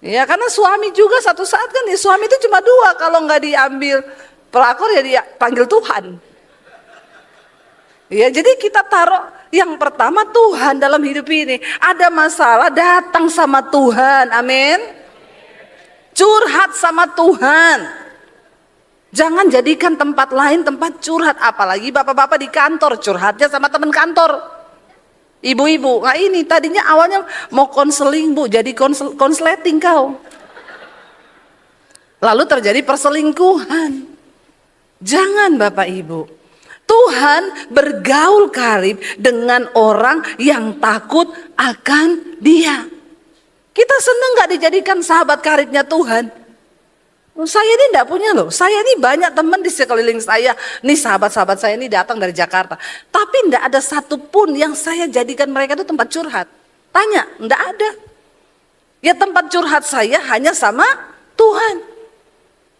Ya karena suami juga satu saat kan ya, suami itu cuma 2, kalau nggak diambil pelakor ya dia panggil Tuhan. Ya jadi kita taruh yang pertama Tuhan dalam hidup ini. Ada masalah datang sama Tuhan, amin. Curhat sama Tuhan. Jangan jadikan tempat lain tempat curhat. Apalagi bapak-bapak di kantor, curhatnya sama teman kantor. Ibu-ibu, ini tadinya awalnya mau konseling bu, jadi konsleting kau. Lalu terjadi perselingkuhan. Jangan bapak ibu. Tuhan bergaul karib dengan orang yang takut akan Dia. Kita senang gak dijadikan sahabat karibnya Tuhan? Saya ini enggak punya loh. Saya ini banyak teman di sekeliling saya. Nih sahabat-sahabat saya ini datang dari Jakarta. Tapi enggak ada satupun yang saya jadikan mereka itu tempat curhat. Tanya, enggak ada. Ya tempat curhat saya hanya sama Tuhan.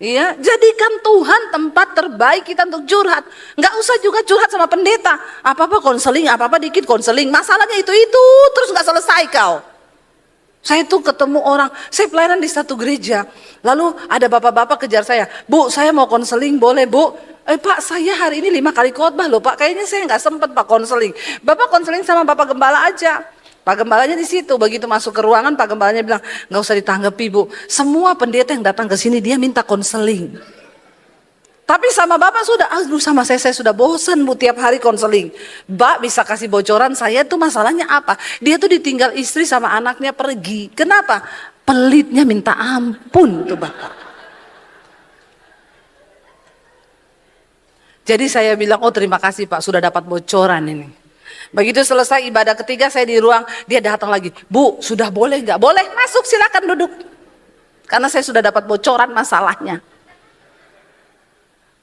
Iya, jadikan Tuhan tempat terbaik kita untuk curhat. Nggak usah juga curhat sama pendeta. Apa-apa konseling, apa-apa dikit konseling. Masalahnya itu terus nggak selesai kau. Saya tuh ketemu orang, saya pelayanan di satu gereja. Lalu ada bapak-bapak kejar saya. Bu, saya mau konseling, boleh bu? Pak, saya hari ini 5 kali khotbah loh pak. Kayaknya saya nggak sempet pak konseling. Bapak konseling sama Bapak Gembala aja. Pak Gembalanya di situ, begitu masuk ke ruangan Pak Gembalanya bilang, nggak usah ditanggapi bu, semua pendeta yang datang ke sini dia minta konseling. Tapi sama Bapak sudah, aduh sama saya sudah bosan bu tiap hari konseling. Mbak bisa kasih bocoran saya tuh masalahnya apa? Dia tuh ditinggal istri sama anaknya pergi. Kenapa? Pelitnya minta ampun tuh Bapak. Jadi saya bilang, oh terima kasih Pak sudah dapat bocoran ini. Begitu selesai ibadah ketiga saya di ruang, dia datang lagi. Bu, sudah boleh nggak? Boleh, masuk silakan duduk. Karena saya sudah dapat bocoran masalahnya.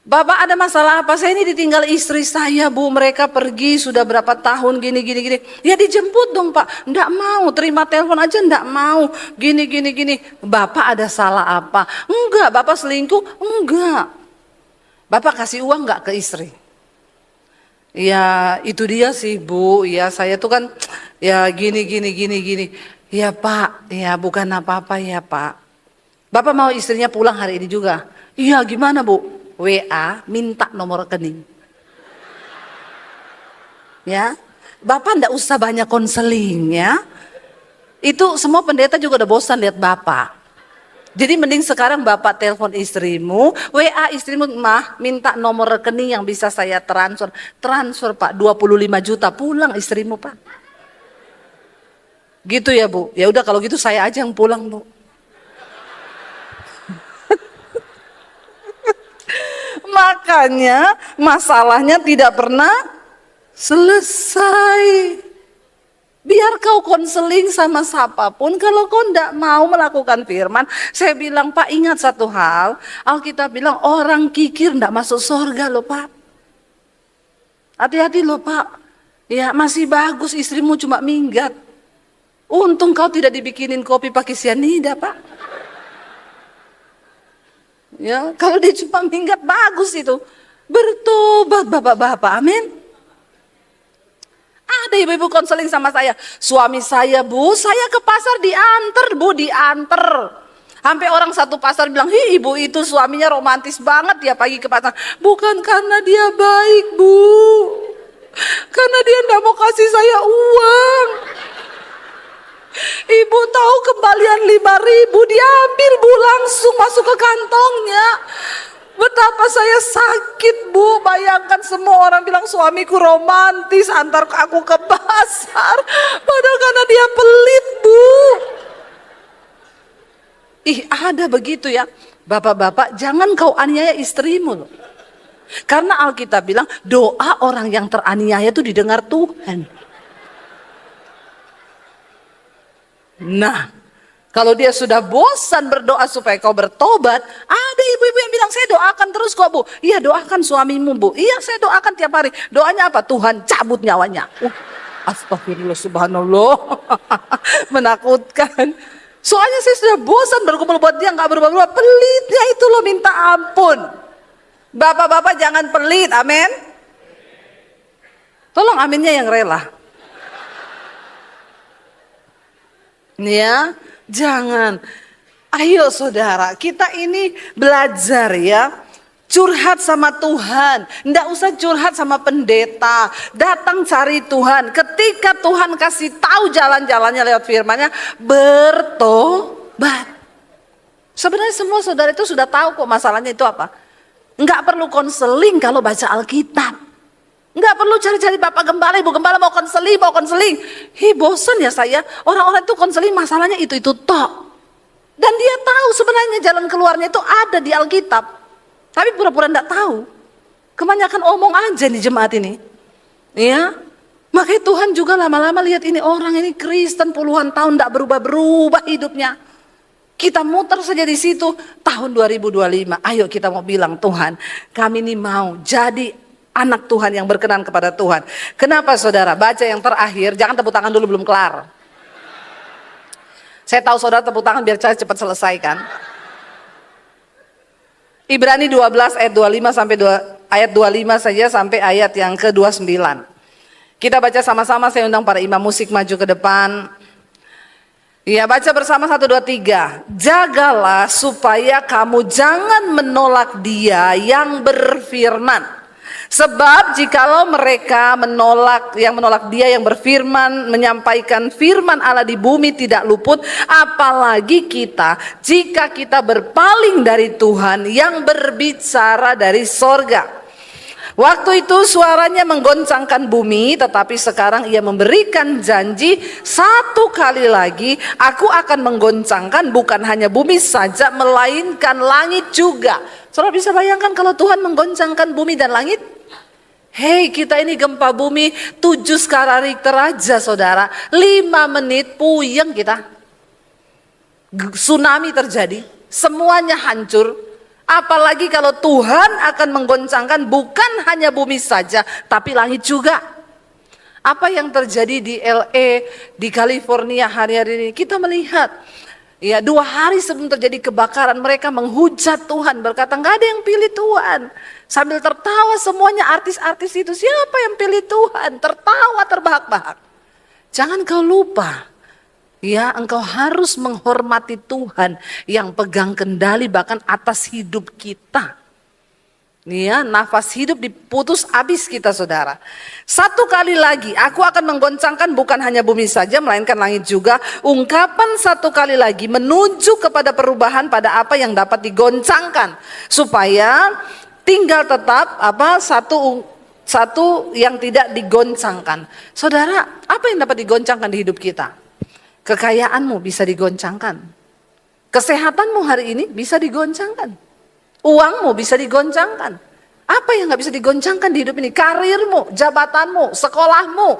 Bapak ada masalah apa? Saya ini ditinggal istri saya bu, mereka pergi sudah berapa tahun gini. Ya dijemput dong Pak, nggak mau, terima telepon aja nggak mau, gini. Bapak ada salah apa? Enggak, Bapak selingkuh? Enggak. Bapak kasih uang nggak ke istri? Ya itu dia sih bu, ya saya tuh kan ya gini. Ya Pak, ya bukan apa-apa ya Pak. Bapak mau istrinya pulang hari ini juga? Iya gimana bu? WA minta nomor rekening. Ya, Bapak ndak usah banyak konseling ya. Itu semua pendeta juga udah bosan lihat Bapak. Jadi mending sekarang Bapak telepon istrimu, WA istrimu, mah minta nomor rekening yang bisa saya transfer. Transfer Pak, 25 juta pulang istrimu Pak. Gitu ya Bu, ya udah kalau gitu saya aja yang pulang Bu. Makanya masalahnya tidak pernah selesai. Biar kau konseling sama siapapun, kalau kau tidak mau melakukan firman, saya bilang Pak ingat satu hal, Alkitab bilang orang kikir tidak masuk surga loh Pak. Hati-hati loh Pak, ya masih bagus istrimu cuma minggat. Untung kau tidak dibikinin kopi pakai sianida Pak. Ya kalau dia cuma minggat bagus itu, bertobat bapak-bapak, amin. Ada ibu-ibu konseling sama saya, suami saya bu, saya ke pasar diantar bu, diantar. Sampai orang satu pasar bilang, hi ibu itu suaminya romantis banget ya pagi ke pasar. Bukan karena dia baik bu, karena dia enggak mau kasih saya uang. Ibu tahu kembalian 5.000 diambil bu, langsung masuk ke kantongnya. Betapa saya sakit bu, bayangkan semua orang bilang suamiku romantis antar aku ke pasar, padahal karena dia pelit bu. Ih ada begitu ya, bapak-bapak jangan kau aniaya istrimu loh. Karena Alkitab bilang doa orang yang teraniaya itu didengar Tuhan. Nah kalau dia sudah bosan berdoa supaya kau bertobat, ada ibu-ibu yang bilang, saya doakan terus kok bu. Iya doakan suamimu bu. Iya saya doakan tiap hari. Doanya apa? Tuhan cabut nyawanya. Astagfirullah subhanallah. Menakutkan. Soalnya saya sudah bosan berkumpul buat dia gak berubah-ubah. Pelitnya itu loh minta ampun. Bapak-bapak jangan pelit, amin. Tolong aminnya yang rela. Ya. Jangan, ayo saudara, kita ini belajar ya, curhat sama Tuhan, ndak usah curhat sama pendeta, datang cari Tuhan. Ketika Tuhan kasih tahu jalan-jalannya lewat firman-Nya, bertobat. Sebenarnya semua saudara itu sudah tahu kok masalahnya itu apa. Nggak perlu konseling kalau baca Alkitab. Nggak perlu cari-cari Bapak Gembala, Ibu Gembala mau konseling. Hi bosan ya saya, orang-orang itu konseling masalahnya itu tok. Dan dia tahu sebenarnya jalan keluarnya itu ada di Alkitab. Tapi pura-pura nggak tahu. Kebanyakan omong aja di jemaat ini. Ya, makanya Tuhan juga lama-lama lihat ini orang ini Kristen puluhan tahun nggak berubah-berubah hidupnya. Kita muter saja di situ tahun 2025. Ayo kita mau bilang Tuhan, kami ini mau jadi anak Tuhan yang berkenan kepada Tuhan. Kenapa saudara? Baca yang terakhir, jangan tepuk tangan dulu belum kelar. Saya tahu saudara tepuk tangan biar saya cepat selesaikan. Ibrani 12 ayat 25 sampai ayat 25 saja sampai ayat yang ke-29. Kita baca sama-sama, saya undang para imam musik maju ke depan. Ya, baca bersama 1, 2, 3. Jagalah supaya kamu jangan menolak Dia yang berfirman. Sebab jikalau mereka menolak Dia yang berfirman, menyampaikan firman Allah di bumi tidak luput, apalagi kita jika kita berpaling dari Tuhan yang berbicara dari sorga. Waktu itu suaranya menggoncangkan bumi, tetapi sekarang Ia memberikan janji satu kali lagi, aku akan menggoncangkan bukan hanya bumi saja, melainkan langit juga. Saudara bisa bayangkan kalau Tuhan menggoncangkan bumi dan langit? Hei, kita ini gempa bumi 7 skala Richter aja saudara, 5 menit puyeng kita. Tsunami terjadi, semuanya hancur. Apalagi kalau Tuhan akan menggoncangkan bukan hanya bumi saja, tapi langit juga. Apa yang terjadi di LA, di California hari-hari ini, kita melihat. Ya, 2 hari sebelum terjadi kebakaran, mereka menghujat Tuhan, berkata nggak ada yang pilih Tuhan. Sambil tertawa semuanya artis-artis itu, siapa yang pilih Tuhan? Tertawa terbahak-bahak. Jangan kau lupa, ya, engkau harus menghormati Tuhan yang pegang kendali bahkan atas hidup kita. Ya, nafas hidup diputus habis kita saudara. Satu kali lagi, aku akan menggoncangkan bukan hanya bumi saja, melainkan langit juga. Ungkapan satu kali lagi menuju kepada perubahan pada apa yang dapat digoncangkan, supaya tinggal tetap satu yang tidak digoncangkan. Saudara, apa yang dapat digoncangkan di hidup kita? Kekayaanmu bisa digoncangkan. Kesehatanmu hari ini bisa digoncangkan. Uangmu bisa digoncangkan. Apa yang gak bisa digoncangkan di hidup ini? Karirmu, jabatanmu, sekolahmu.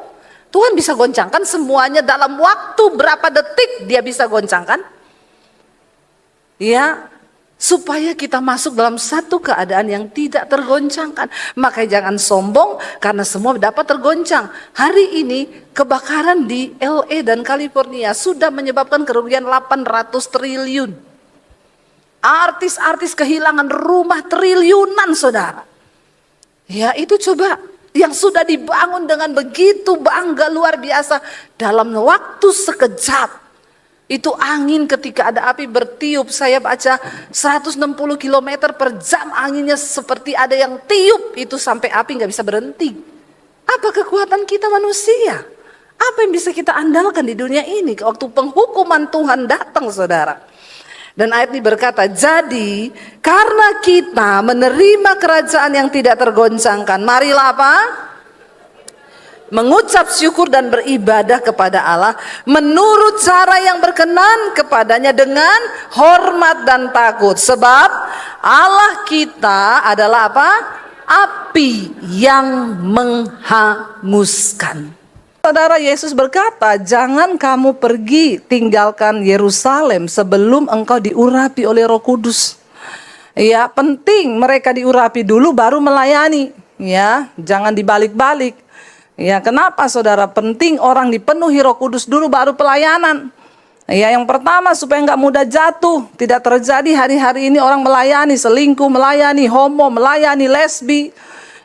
Tuhan bisa goncangkan semuanya dalam waktu berapa detik Dia bisa goncangkan. Ya, supaya kita masuk dalam satu keadaan yang tidak tergoncangkan. Makanya jangan sombong karena semua dapat tergoncang. Hari ini kebakaran di LA dan California sudah menyebabkan kerugian 800 triliun. Artis-artis kehilangan rumah triliunan saudara. Ya, itu coba yang sudah dibangun dengan begitu bangga luar biasa dalam waktu sekejap. Itu angin ketika ada api bertiup, saya baca 160 km per jam anginnya, seperti ada yang tiup itu sampai api gak bisa berhenti. Apa kekuatan kita manusia? Apa yang bisa kita andalkan di dunia ini waktu penghukuman Tuhan datang saudara? Dan ayat ini berkata, jadi karena kita menerima kerajaan yang tidak tergoncangkan, marilah apa? Mengucap syukur dan beribadah kepada Allah menurut cara yang berkenan kepadanya dengan hormat dan takut. Sebab Allah kita adalah apa? Api yang menghanguskan. Saudara, Yesus berkata, jangan kamu pergi tinggalkan Yerusalem sebelum engkau diurapi oleh Roh Kudus. Ya, penting mereka diurapi dulu baru melayani. Ya, jangan dibalik-balik. Ya, kenapa saudara? Penting orang dipenuhi Roh Kudus dulu baru pelayanan. Ya, yang pertama supaya nggak mudah jatuh. Tidak terjadi hari-hari ini orang melayani selingkuh, melayani homo, melayani lesbi,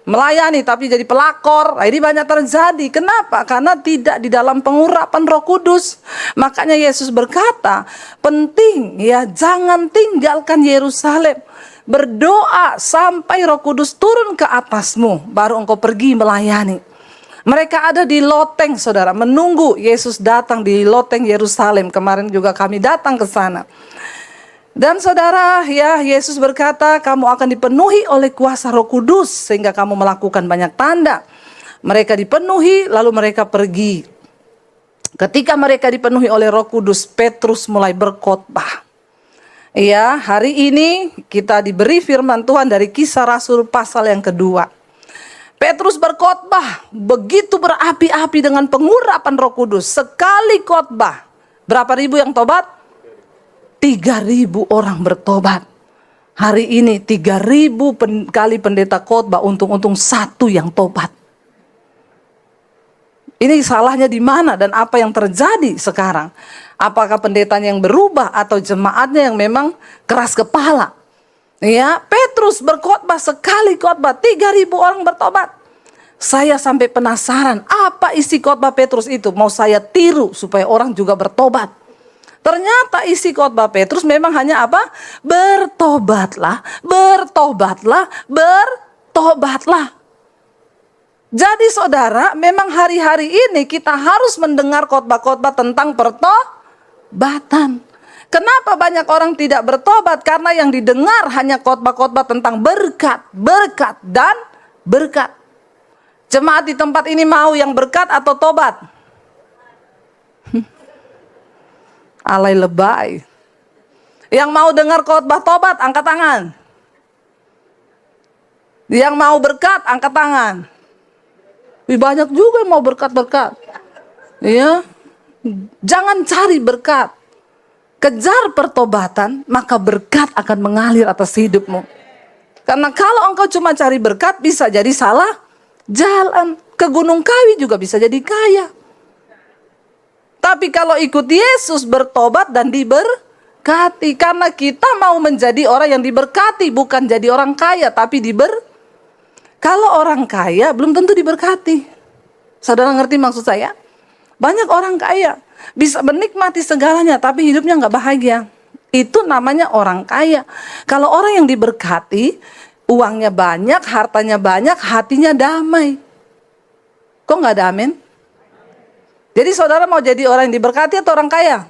melayani tapi jadi pelakor. Nah, ini banyak terjadi. Kenapa? Karena tidak di dalam pengurapan Roh Kudus. Makanya Yesus berkata, penting ya, jangan tinggalkan Yerusalem. Berdoa sampai Roh Kudus turun ke atasmu, baru engkau pergi melayani. Mereka ada di loteng saudara, menunggu Yesus datang di loteng Yerusalem. Kemarin juga kami datang ke sana. Dan saudara, ya, Yesus berkata, kamu akan dipenuhi oleh kuasa Roh Kudus sehingga kamu melakukan banyak tanda. Mereka dipenuhi lalu mereka pergi. Ketika mereka dipenuhi oleh Roh Kudus, Petrus mulai berkhotbah. Ya, hari ini kita diberi firman Tuhan dari Kisah Rasul pasal yang kedua. Petrus berkhotbah begitu berapi-api dengan pengurapan Roh Kudus. Sekali khotbah, berapa ribu yang tobat? 3.000 orang bertobat. Hari ini 3.000 kali pendeta khotbah, untung-untung 1 yang tobat. Ini salahnya di mana dan apa yang terjadi sekarang? Apakah pendetanya yang berubah atau jemaatnya yang memang keras kepala? Ya, Petrus berkhotbah sekali khotbah 3.000 orang bertobat. Saya sampai penasaran apa isi khotbah Petrus itu. Mau saya tiru supaya orang juga bertobat. Ternyata isi khotbah Petrus memang hanya apa? Bertobatlah, bertobatlah, bertobatlah. Jadi saudara, memang hari-hari ini kita harus mendengar khotbah-khotbah tentang pertobatan. Kenapa banyak orang tidak bertobat? Karena yang didengar hanya khotbah-khotbah tentang berkat, berkat, dan berkat. Jemaat di tempat ini mau yang berkat atau tobat? Alay lebay. Yang mau dengar khotbah tobat, angkat tangan. Yang mau berkat, angkat tangan. Banyak juga yang mau berkat-berkat. Ya. Jangan cari berkat. Kejar pertobatan, maka berkat akan mengalir atas hidupmu. Karena kalau engkau cuma cari berkat, bisa jadi salah jalan. Ke Gunung Kawi juga bisa jadi kaya. Tapi kalau ikut Yesus, bertobat dan diberkati. Karena kita mau menjadi orang yang diberkati, bukan jadi orang kaya, tapi Kalau orang kaya belum tentu diberkati. Saudara ngerti maksud saya? Banyak orang kaya bisa menikmati segalanya tapi hidupnya nggak bahagia. Itu namanya orang kaya. Kalau orang yang diberkati, uangnya banyak, hartanya banyak, hatinya damai. Kok nggak ada amin? Jadi saudara mau jadi orang yang diberkati atau orang kaya?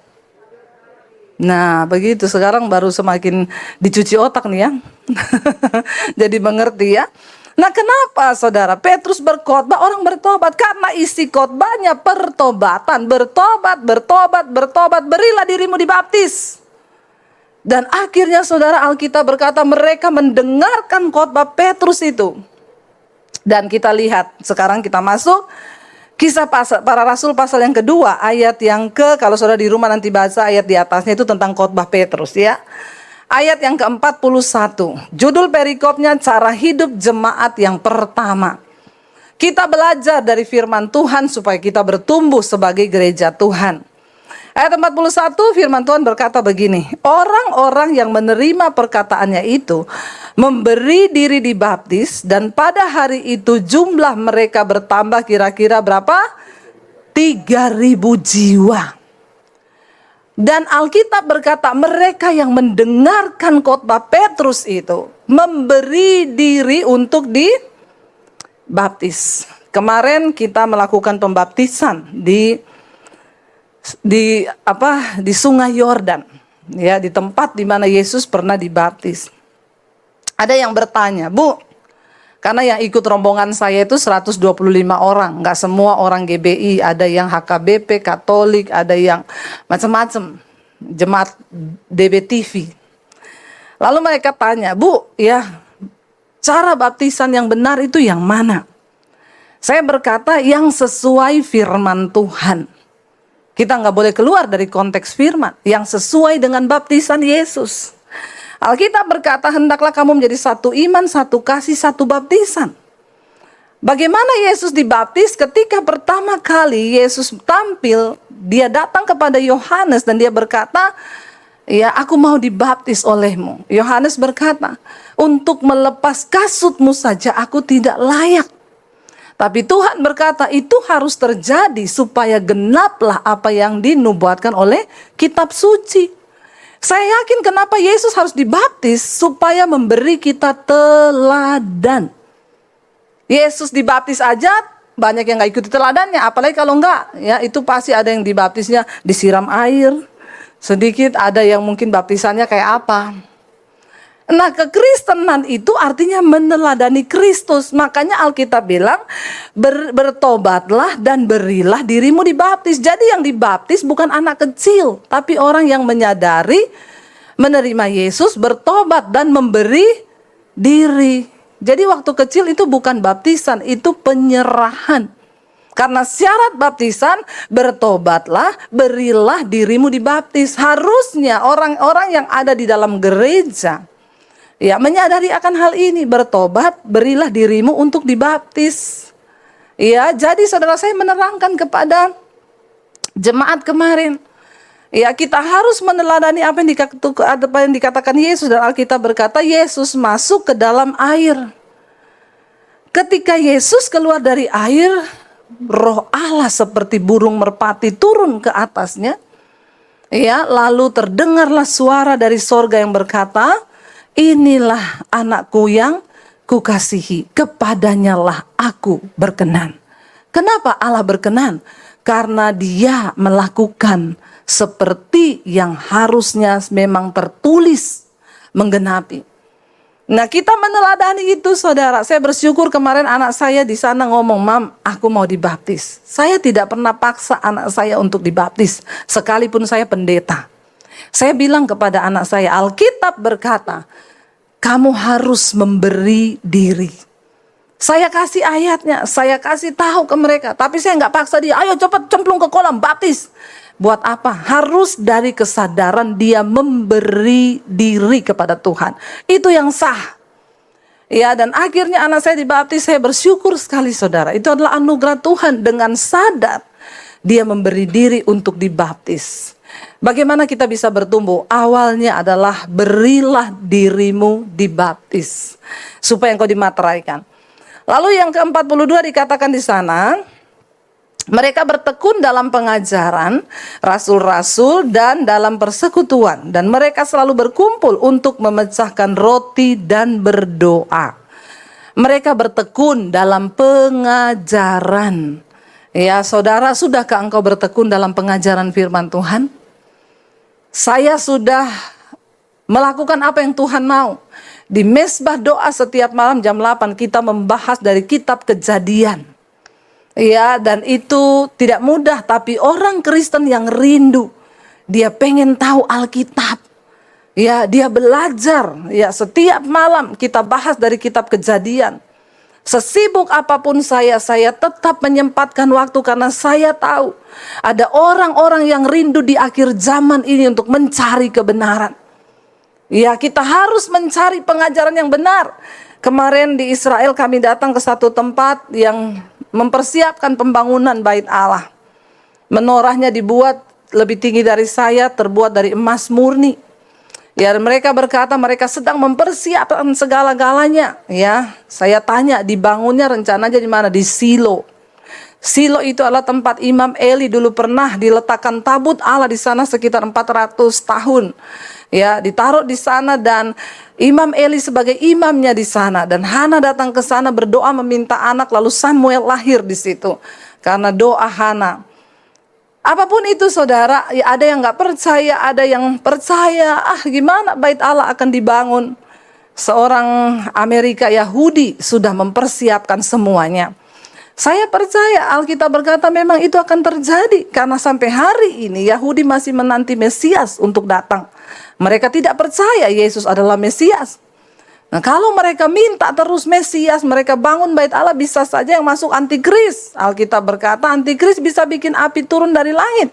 Nah begitu, sekarang baru semakin dicuci otak nih ya. Jadi mengerti ya. Nah kenapa saudara Petrus berkhotbah orang bertobat? Karena isi khotbahnya pertobatan. Bertobat, bertobat, bertobat, berilah dirimu dibaptis. Dan akhirnya saudara Alkitab berkata mereka mendengarkan khotbah Petrus itu. Dan kita lihat, sekarang kita masuk Kisah Para Rasul pasal yang kedua, ayat yang kalau saudara di rumah nanti baca ayat di atasnya itu tentang khotbah Petrus ya. Ayat yang ke-41, judul perikopnya cara hidup jemaat yang pertama. Kita belajar dari firman Tuhan supaya kita bertumbuh sebagai gereja Tuhan. Ayat 41 firman Tuhan berkata begini, orang-orang yang menerima perkataannya itu memberi diri dibaptis dan pada hari itu jumlah mereka bertambah kira-kira berapa? 3.000 jiwa. Dan Alkitab berkata mereka yang mendengarkan khotbah Petrus itu memberi diri untuk dibaptis. Kemarin kita melakukan pembaptisan di Sungai Yordan, ya, di tempat di mana Yesus pernah dibaptis. Ada yang bertanya, Bu, karena yang ikut rombongan saya itu 125 orang, nggak semua orang GBI, ada yang HKBP, Katolik, ada yang macam-macam, jemaat DBTV. Lalu mereka tanya, Bu, ya, cara baptisan yang benar itu yang mana? Saya berkata yang sesuai firman Tuhan. Kita nggak boleh keluar dari konteks firman, yang sesuai dengan baptisan Yesus. Alkitab berkata hendaklah kamu menjadi satu iman, satu kasih, satu baptisan. Bagaimana Yesus dibaptis? Ketika pertama kali Yesus tampil, dia datang kepada Yohanes dan dia berkata, ya aku mau dibaptis olehmu. Yohanes berkata, untuk melepas kasutmu saja aku tidak layak. Tapi Tuhan berkata itu harus terjadi supaya genaplah apa yang dinubuatkan oleh kitab suci. Saya yakin kenapa Yesus harus dibaptis supaya memberi kita teladan. Yesus dibaptis aja banyak yang nggak ikuti teladannya, apalagi kalau enggak, ya itu pasti ada yang dibaptisnya disiram air, sedikit ada yang mungkin baptisannya kayak apa. Nah kekristenan itu artinya meneladani Kristus. Makanya Alkitab bilang bertobatlah dan berilah dirimu dibaptis. Jadi yang dibaptis bukan anak kecil, tapi orang yang menyadari menerima Yesus, bertobat dan memberi diri. Jadi waktu kecil itu bukan baptisan, itu penyerahan. Karena syarat baptisan bertobatlah, berilah dirimu dibaptis. Harusnya orang-orang yang ada di dalam gereja ya menyadari akan hal ini, bertobat, berilah dirimu untuk dibaptis. Ya, jadi saudara saya menerangkan kepada jemaat kemarin. Ya, kita harus meneladani apa yang dikatakan Yesus, dan Alkitab berkata Yesus masuk ke dalam air. Ketika Yesus keluar dari air, Roh Allah seperti burung merpati turun ke atasnya. Ya, lalu terdengarlah suara dari sorga yang berkata, inilah anakku yang kukasihi, kepadanyalah aku berkenan. Kenapa Allah berkenan? Karena dia melakukan seperti yang harusnya memang tertulis menggenapi. Nah, kita meneladani itu, saudara. Saya bersyukur kemarin anak saya di sana ngomong, Mam, aku mau dibaptis. Saya tidak pernah paksa anak saya untuk dibaptis, sekalipun saya pendeta. Saya bilang kepada anak saya, Alkitab berkata, kamu harus memberi diri. Saya kasih ayatnya, saya kasih tahu ke mereka, tapi saya nggak paksa dia, ayo cepat cemplung ke kolam, baptis. Buat apa? Harus dari kesadaran dia memberi diri kepada Tuhan. Itu yang sah. Ya, dan akhirnya anak saya dibaptis. Saya bersyukur sekali, saudara. Itu adalah anugerah Tuhan. Dengan sadar dia memberi diri untuk dibaptis. Bagaimana kita bisa bertumbuh? Awalnya adalah berilah dirimu dibaptis, supaya engkau dimateraikan. Lalu yang ke-42 dikatakan di sana, mereka bertekun dalam pengajaran rasul-rasul dan dalam persekutuan. Dan mereka selalu berkumpul untuk memecahkan roti dan berdoa. Mereka bertekun dalam pengajaran. Ya, saudara, sudahkah engkau bertekun dalam pengajaran firman Tuhan? Saya sudah melakukan apa yang Tuhan mau. Di mesbah doa setiap malam jam 8 kita membahas dari kitab Kejadian. Ya, dan itu tidak mudah, tapi orang Kristen yang rindu, dia pengen tahu Alkitab. Ya, dia belajar. Ya, setiap malam kita bahas dari kitab Kejadian. Sesibuk apapun saya tetap menyempatkan waktu karena saya tahu ada orang-orang yang rindu di akhir zaman ini untuk mencari kebenaran. Ya, kita harus mencari pengajaran yang benar. Kemarin di Israel kami datang ke satu tempat yang mempersiapkan pembangunan bait Allah. Menorahnya dibuat lebih tinggi dari saya, terbuat dari emas murni. Ya, mereka berkata mereka sedang mempersiapkan segala-galanya. Ya, saya tanya, dibangunnya rencananya di mana? Di Silo. Silo itu adalah tempat Imam Eli dulu pernah diletakkan tabut Allah di sana sekitar 400 tahun. Ya, ditaruh di sana dan Imam Eli sebagai imamnya di sana, dan Hana datang ke sana berdoa meminta anak, lalu Samuel lahir di situ karena doa Hana. Apapun itu, saudara, ya ada yang nggak percaya, ada yang percaya. Gimana bait Allah akan dibangun? Seorang Amerika Yahudi sudah mempersiapkan semuanya. Saya percaya Alkitab berkata memang itu akan terjadi, karena sampai hari ini Yahudi masih menanti Mesias untuk datang. Mereka tidak percaya Yesus adalah Mesias. Nah, kalau mereka minta terus Mesias, mereka bangun bait Allah, bisa saja yang masuk antikris. Alkitab berkata antikris bisa bikin api turun dari langit.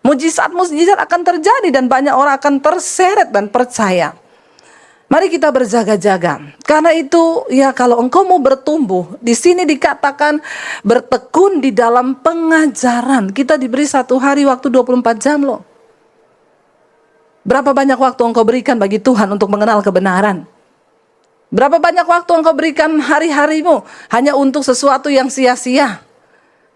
Mujizat-mujizat akan terjadi dan banyak orang akan terseret dan percaya. Mari kita berjaga-jaga. Karena itu, ya, kalau engkau mau bertumbuh, di sini dikatakan bertekun di dalam pengajaran. Kita diberi 1 hari waktu 24 jam loh. Berapa banyak waktu engkau berikan bagi Tuhan untuk mengenal kebenaran? Berapa banyak waktu engkau berikan hari-harimu hanya untuk sesuatu yang sia-sia?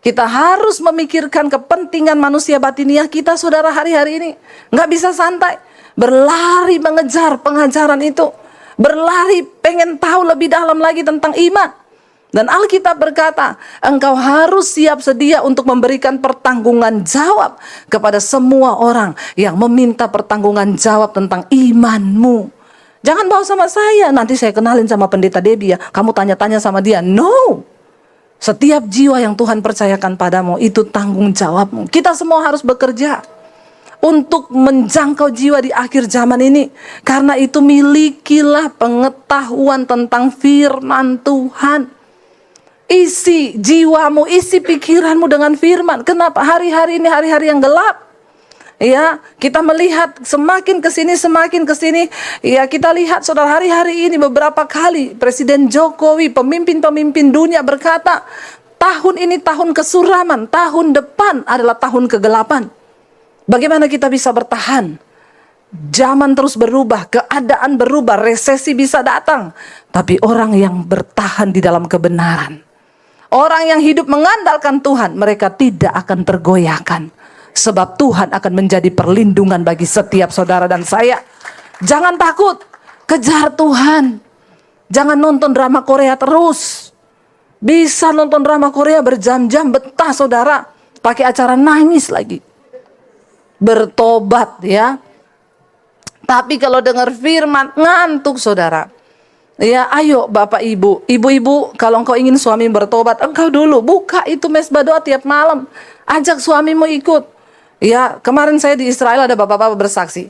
Kita harus memikirkan kepentingan manusia batiniah kita, saudara, hari-hari ini. Nggak bisa santai. Berlari mengejar pengajaran itu. Berlari pengen tahu lebih dalam lagi tentang iman. Dan Alkitab berkata, engkau harus siap sedia untuk memberikan pertanggungan jawab kepada semua orang yang meminta pertanggungan jawab tentang imanmu. Jangan bawa sama saya, nanti saya kenalin sama pendeta Debbie ya, kamu tanya-tanya sama dia. No. Setiap jiwa yang Tuhan percayakan padamu, itu tanggung jawabmu. Kita semua harus bekerja untuk menjangkau jiwa di akhir zaman ini. Karena itu milikilah pengetahuan tentang firman Tuhan. Isi jiwamu, isi pikiranmu dengan firman. Kenapa? Hari-hari ini hari-hari yang gelap. Ya, kita melihat semakin ke sini. Ya, kita lihat saudara, hari-hari ini beberapa kali Presiden Jokowi, pemimpin-pemimpin dunia berkata, Tahun ini tahun kesuraman, tahun depan adalah tahun kegelapan. Bagaimana kita bisa bertahan? Zaman terus berubah, keadaan berubah, resesi bisa datang. Tapi orang yang bertahan di dalam kebenaran, orang yang hidup mengandalkan Tuhan, mereka tidak akan tergoyahkan. Sebab Tuhan akan menjadi perlindungan bagi setiap saudara dan saya. Jangan takut, kejar Tuhan. Jangan nonton drama Korea terus. Bisa nonton drama Korea berjam-jam, betah saudara. Pakai acara nangis lagi. Bertobat ya. Tapi kalau dengar firman, ngantuk saudara. Ya ayo Bapak Ibu, Ibu-ibu, kalau engkau ingin suami bertobat, engkau dulu buka itu mesbah doa tiap malam. Ajak suamimu ikut. Ya kemarin saya di Israel ada bapak-bapak bersaksi.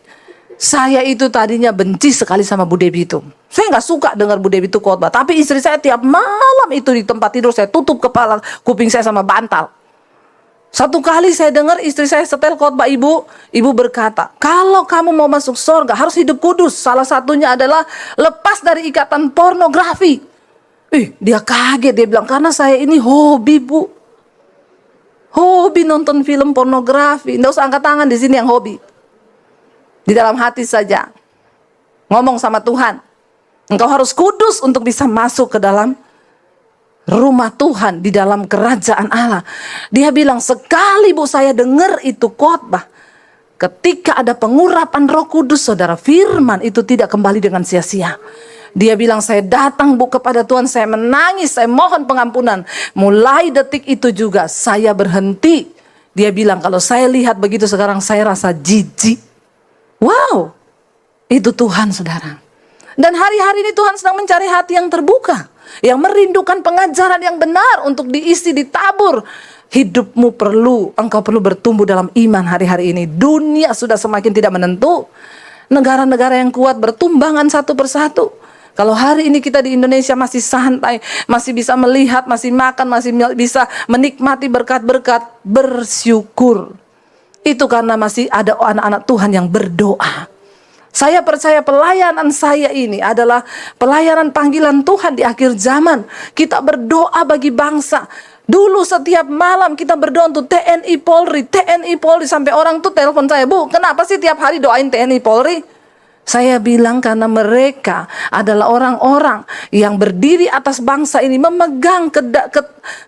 Saya itu tadinya benci sekali sama Bu Devi itu. Saya nggak suka dengar Bu Devi itu khotbah. Tapi istri saya tiap malam itu di tempat tidur saya tutup kepala kuping saya sama bantal. Satu kali saya dengar istri saya setel khotbah ibu berkata, kalau kamu mau masuk surga harus hidup kudus. Salah satunya adalah lepas dari ikatan pornografi. Dia kaget, dia bilang karena saya ini hobi Bu. Hobi nonton film pornografi. Nggak usah angkat tangan di sini yang hobi. Di dalam hati saja. Ngomong sama Tuhan. Engkau harus kudus untuk bisa masuk ke dalam rumah Tuhan, di dalam kerajaan Allah. Dia bilang, sekali Bu saya dengar itu khotbah, ketika ada pengurapan Roh Kudus, saudara, firman itu tidak kembali dengan sia-sia. Dia bilang, saya datang Bu kepada Tuhan, saya menangis, saya mohon pengampunan. Mulai detik itu juga saya berhenti. Dia bilang, kalau saya lihat begitu sekarang saya rasa jijik. Wow, itu Tuhan saudara. Dan hari-hari ini Tuhan sedang mencari hati yang terbuka, yang merindukan pengajaran yang benar untuk diisi, ditabur. Engkau perlu bertumbuh dalam iman hari-hari ini. Dunia sudah semakin tidak menentu. Negara-negara yang kuat bertumbangan satu persatu. Kalau hari ini kita di Indonesia masih santai, masih bisa melihat, masih makan, masih bisa menikmati berkat-berkat, bersyukur. Itu karena masih ada anak-anak Tuhan yang berdoa. Saya percaya pelayanan saya ini adalah pelayanan panggilan Tuhan di akhir zaman. Kita berdoa bagi bangsa. Dulu setiap malam kita berdoa untuk TNI Polri, sampai orang tuh telepon saya, Bu, kenapa sih tiap hari doain TNI Polri? Saya bilang karena mereka adalah orang-orang yang berdiri atas bangsa ini, memegang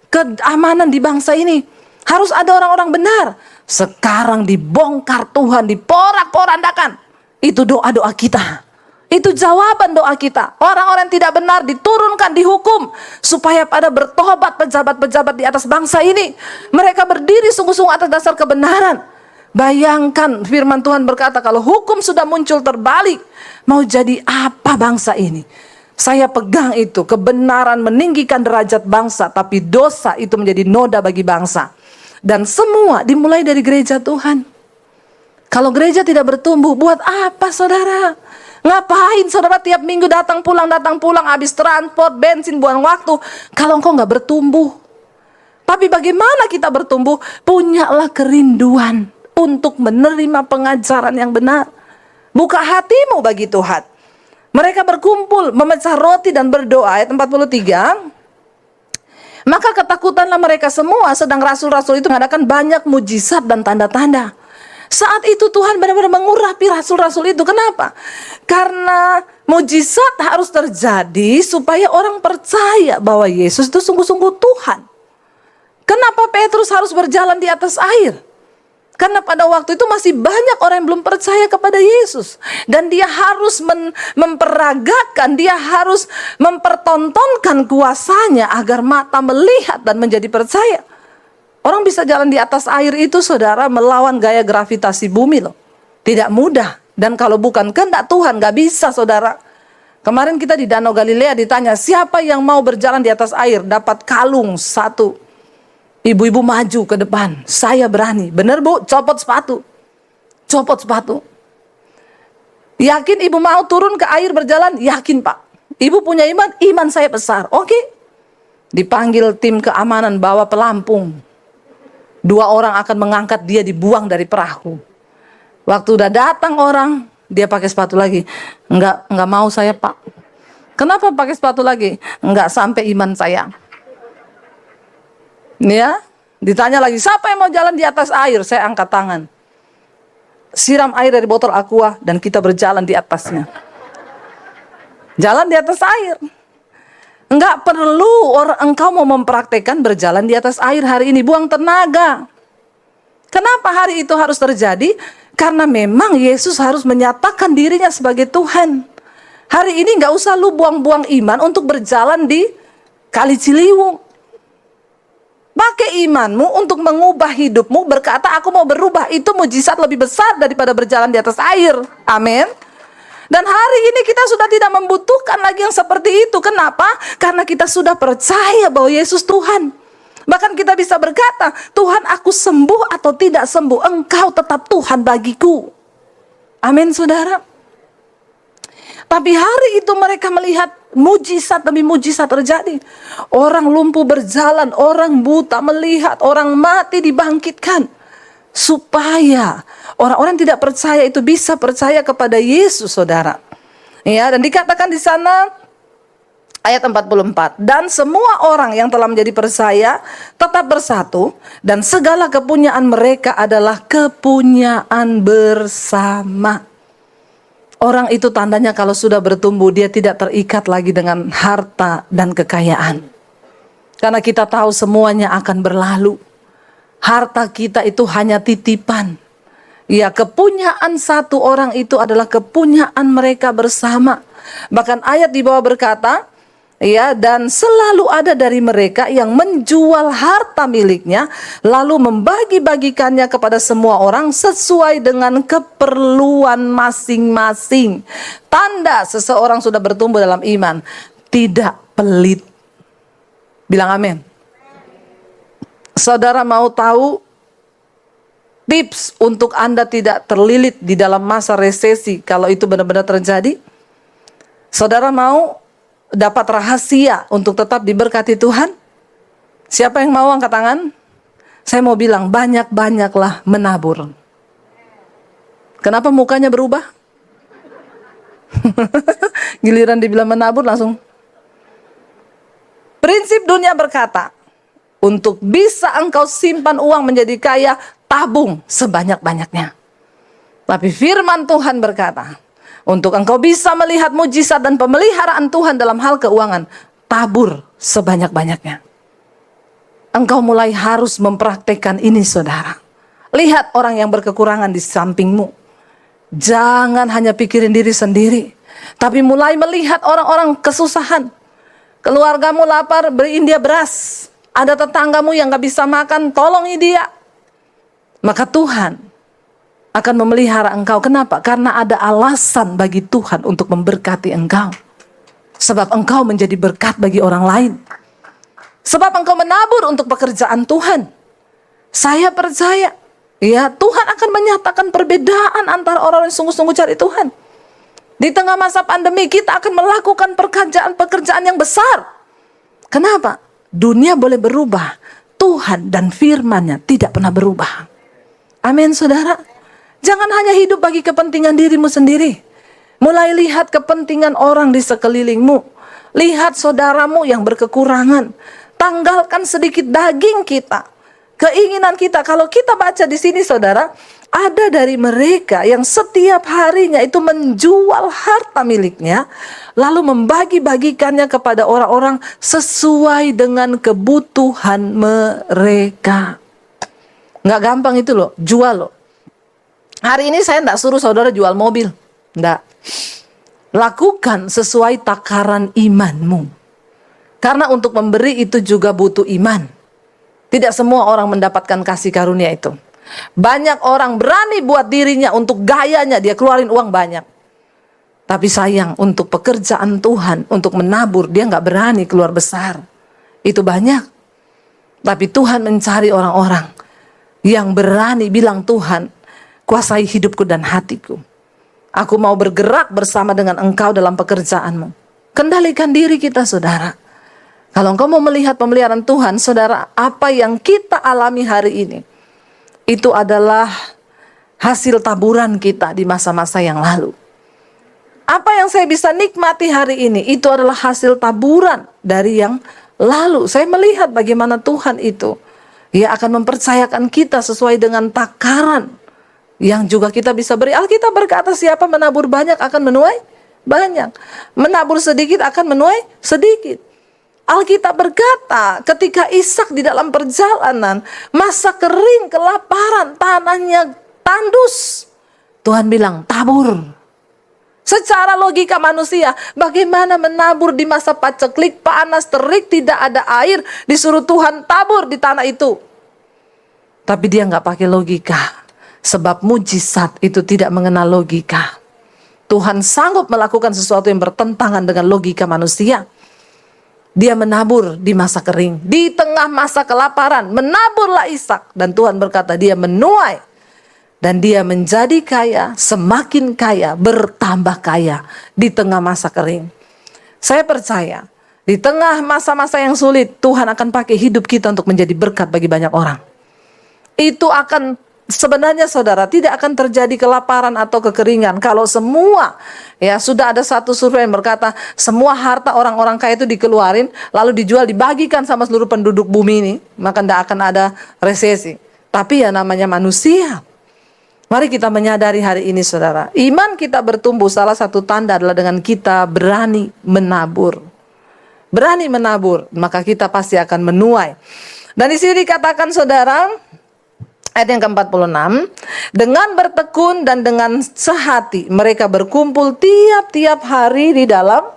keamanan di bangsa ini. Harus ada orang-orang benar. Sekarang dibongkar Tuhan, diporak-porandakan. Itu doa-doa kita. Itu jawaban doa kita. Orang-orang yang tidak benar diturunkan, dihukum. Supaya pada bertobat pejabat-pejabat di atas bangsa ini. Mereka berdiri sungguh-sungguh atas dasar kebenaran. Bayangkan firman Tuhan berkata, kalau hukum sudah muncul terbalik, mau jadi apa bangsa ini? Saya pegang itu, kebenaran meninggikan derajat bangsa, tapi dosa itu menjadi noda bagi bangsa. Dan semua dimulai dari gereja Tuhan. Kalau gereja tidak bertumbuh, buat apa saudara? Ngapain saudara tiap minggu datang pulang, habis transport, bensin, buang waktu, kalau engkau nggak bertumbuh? Tapi bagaimana kita bertumbuh? Punyalah kerinduan untuk menerima pengajaran yang benar. Buka hatimu bagi Tuhan. Mereka berkumpul, memecah roti dan berdoa. Ayat 43. Maka ketakutanlah mereka semua, sedang rasul-rasul itu mengadakan banyak mujizat dan tanda-tanda. Saat itu Tuhan benar-benar mengurapi rasul-rasul itu. Kenapa? Karena mujizat harus terjadi supaya orang percaya bahwa Yesus itu sungguh-sungguh Tuhan. Kenapa Petrus harus berjalan di atas air? Karena pada waktu itu masih banyak orang yang belum percaya kepada Yesus. Dan dia harus memperagakan, dia harus mempertontonkan kuasanya agar mata melihat dan menjadi percaya. Orang bisa jalan di atas air itu saudara melawan gaya gravitasi bumi loh. Tidak mudah. Dan kalau bukan kehendak Tuhan gak bisa saudara. Kemarin kita di Danau Galilea ditanya, siapa yang mau berjalan di atas air dapat kalung satu. Ibu-ibu maju ke depan, saya berani. Benar Bu, copot sepatu. Copot sepatu. Yakin ibu mau turun ke air berjalan? Yakin Pak. Ibu punya iman? Iman saya besar. Oke. Dipanggil tim keamanan bawa pelampung. 2 orang akan mengangkat dia, dibuang dari perahu. Waktu udah datang orang, dia pakai sepatu lagi. Enggak mau saya Pak. Kenapa pakai sepatu lagi? Enggak sampai iman saya. Ya, ditanya lagi, siapa yang mau jalan di atas air? Saya angkat tangan. Siram air dari botol aqua dan kita berjalan di atasnya. Jalan di atas air. Enggak perlu engkau mau mempraktekkan berjalan di atas air hari ini, buang tenaga. Kenapa hari itu harus terjadi? Karena memang Yesus harus menyatakan dirinya sebagai Tuhan. Hari ini enggak usah lu buang-buang iman untuk berjalan di Kali Ciliwung. Pakai imanmu untuk mengubah hidupmu, berkata aku mau berubah. Itu mujizat lebih besar daripada berjalan di atas air. Amin. Dan hari ini kita sudah tidak membutuhkan lagi yang seperti itu. Kenapa? Karena kita sudah percaya bahwa Yesus Tuhan. Bahkan kita bisa berkata, Tuhan aku sembuh atau tidak sembuh, Engkau tetap Tuhan bagiku. Amin saudara. Tapi hari itu mereka melihat mujizat demi mujizat terjadi. Orang lumpuh berjalan, orang buta melihat, orang mati dibangkitkan. Supaya orang-orang yang tidak percaya itu bisa percaya kepada Yesus, saudara. Ya, dan dikatakan di sana ayat 44, dan semua orang yang telah menjadi percaya tetap bersatu, dan segala kepunyaan mereka adalah kepunyaan bersama. Orang itu tandanya kalau sudah bertumbuh, dia tidak terikat lagi dengan harta dan kekayaan. Karena kita tahu semuanya akan berlalu. Harta kita itu hanya titipan. Ya, kepunyaan satu orang itu adalah kepunyaan mereka bersama. Bahkan ayat di bawah berkata, ya, dan selalu ada dari mereka yang menjual harta miliknya, lalu membagi-bagikannya kepada semua orang sesuai dengan keperluan masing-masing. Tanda seseorang sudah bertumbuh dalam iman, tidak pelit. Bilang amin. Saudara mau tahu tips untuk Anda tidak terlilit di dalam masa resesi kalau itu benar-benar terjadi? Saudara mau dapat rahasia untuk tetap diberkati Tuhan? Siapa yang mau angkat tangan? Saya mau bilang banyak-banyaklah menabur. Kenapa mukanya berubah? Giliran dibilang menabur langsung. Prinsip dunia berkata, untuk bisa engkau simpan uang menjadi kaya, tabung sebanyak-banyaknya. Tapi firman Tuhan berkata, untuk engkau bisa melihat mujizat dan pemeliharaan Tuhan dalam hal keuangan, tabur sebanyak-banyaknya. Engkau mulai harus mempraktekkan ini, saudara. Lihat orang yang berkekurangan di sampingmu. Jangan hanya pikirin diri sendiri, tapi mulai melihat orang-orang kesusahan. Keluargamu lapar, beriin dia beras. Ada tetanggamu yang gak bisa makan, tolongi dia. Maka Tuhan akan memelihara engkau. Kenapa? Karena ada alasan bagi Tuhan untuk memberkati engkau. Sebab engkau menjadi berkat bagi orang lain. Sebab engkau menabur untuk pekerjaan Tuhan. Saya percaya, ya, Tuhan akan menyatakan perbedaan antara orang yang sungguh-sungguh cari Tuhan. Di tengah masa pandemi kita akan melakukan pekerjaan yang besar. Kenapa? Dunia boleh berubah, Tuhan dan firman-Nya tidak pernah berubah. Amin, saudara. Jangan hanya hidup bagi kepentingan dirimu sendiri. Mulai lihat kepentingan orang di sekelilingmu. Lihat saudaramu yang berkekurangan. Tanggalkan sedikit daging kita. Keinginan kita, kalau kita baca di sini, saudara, ada dari mereka yang setiap harinya itu menjual harta miliknya, lalu membagi-bagikannya kepada orang-orang sesuai dengan kebutuhan mereka. Nggak gampang itu loh, jual loh. Hari ini saya enggak suruh saudara jual mobil, enggak. Lakukan sesuai takaran imanmu. Karena untuk memberi itu juga butuh iman. Tidak semua orang mendapatkan kasih karunia itu. Banyak orang berani buat dirinya untuk gayanya, dia keluarin uang banyak. Tapi sayang, untuk pekerjaan Tuhan, untuk menabur, dia nggak berani keluar besar. Itu banyak. Tapi Tuhan mencari orang-orang yang berani bilang, Tuhan, kuasai hidupku dan hatiku. Aku mau bergerak bersama dengan engkau dalam pekerjaanmu. Kendalikan diri kita, saudara. Kalau engkau mau melihat pemeliharaan Tuhan, saudara, apa yang kita alami hari ini, itu adalah hasil taburan kita di masa-masa yang lalu. Apa yang saya bisa nikmati hari ini, itu adalah hasil taburan dari yang lalu. Saya melihat bagaimana Tuhan itu Ia akan mempercayakan kita sesuai dengan takaran yang juga kita bisa beri. Alkitab berkata, siapa menabur banyak akan menuai banyak. Menabur sedikit akan menuai sedikit. Alkitab berkata, ketika Ishak di dalam perjalanan, masa kering, kelaparan, tanahnya tandus, Tuhan bilang, tabur. Secara logika manusia, bagaimana menabur di masa paceklik, panas, terik, tidak ada air, disuruh Tuhan tabur di tanah itu. Tapi dia nggak pakai logika, sebab mujizat itu tidak mengenal logika. Tuhan sanggup melakukan sesuatu yang bertentangan dengan logika manusia. Dia menabur di masa kering, di tengah masa kelaparan, menaburlah Ishak, dan Tuhan berkata dia menuai. Dan dia menjadi kaya, semakin kaya, bertambah kaya di tengah masa kering. Saya percaya, di tengah masa-masa yang sulit, Tuhan akan pakai hidup kita untuk menjadi berkat bagi banyak orang. Itu akan, sebenarnya saudara, tidak akan terjadi kelaparan atau kekeringan kalau semua, ya sudah ada satu survei yang berkata, semua harta orang-orang kaya itu dikeluarin, lalu dijual, dibagikan sama seluruh penduduk bumi ini, maka tidak akan ada resesi. Tapi ya namanya manusia. Mari kita menyadari hari ini saudara, iman kita bertumbuh, salah satu tanda adalah dengan kita berani menabur. Berani menabur, maka kita pasti akan menuai. Dan di sini dikatakan saudara, ayat yang ke-46, dengan bertekun dan dengan sehati mereka berkumpul tiap-tiap hari di dalam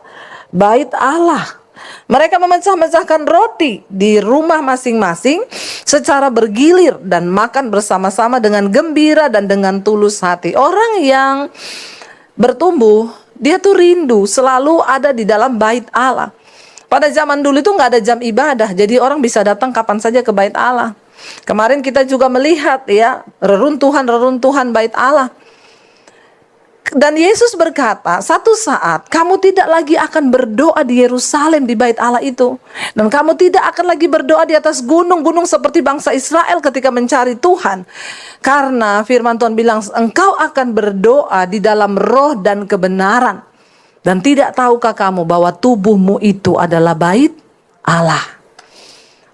bait Allah. Mereka memecah-mecahkan roti di rumah masing-masing secara bergilir dan makan bersama-sama dengan gembira dan dengan tulus hati. Orang yang bertumbuh, dia tuh rindu selalu ada di dalam bait Allah. Pada zaman dulu itu nggak ada jam ibadah, jadi orang bisa datang kapan saja ke bait Allah. Kemarin kita juga melihat ya reruntuhan bait Allah. Dan Yesus berkata, satu saat kamu tidak lagi akan berdoa di Yerusalem, di bait Allah itu. Dan kamu tidak akan lagi berdoa di atas gunung-gunung seperti bangsa Israel ketika mencari Tuhan. Karena firman Tuhan bilang, engkau akan berdoa di dalam roh dan kebenaran. Dan tidak tahukah kamu bahwa tubuhmu itu adalah bait Allah.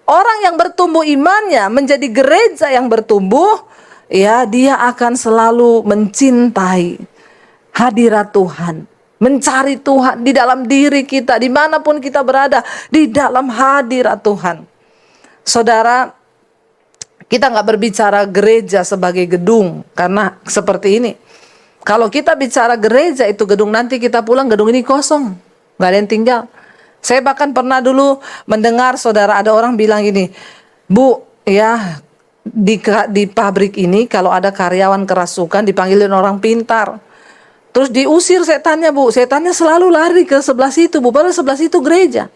Orang yang bertumbuh imannya menjadi gereja yang bertumbuh, ya dia akan selalu mencintai hadirat Tuhan, mencari Tuhan di dalam diri kita, dimanapun kita berada, di dalam hadirat Tuhan. Saudara, kita nggak berbicara gereja sebagai gedung, karena seperti ini. Kalau kita bicara gereja itu gedung, nanti kita pulang gedung ini kosong, nggak ada yang tinggal. Saya bahkan pernah dulu mendengar saudara ada orang bilang gini, Bu, ya di pabrik ini kalau ada karyawan kerasukan dipanggilin orang pintar. Terus diusir setannya, Bu. Setannya selalu lari ke sebelah situ, Bu. Padahal sebelah situ gereja.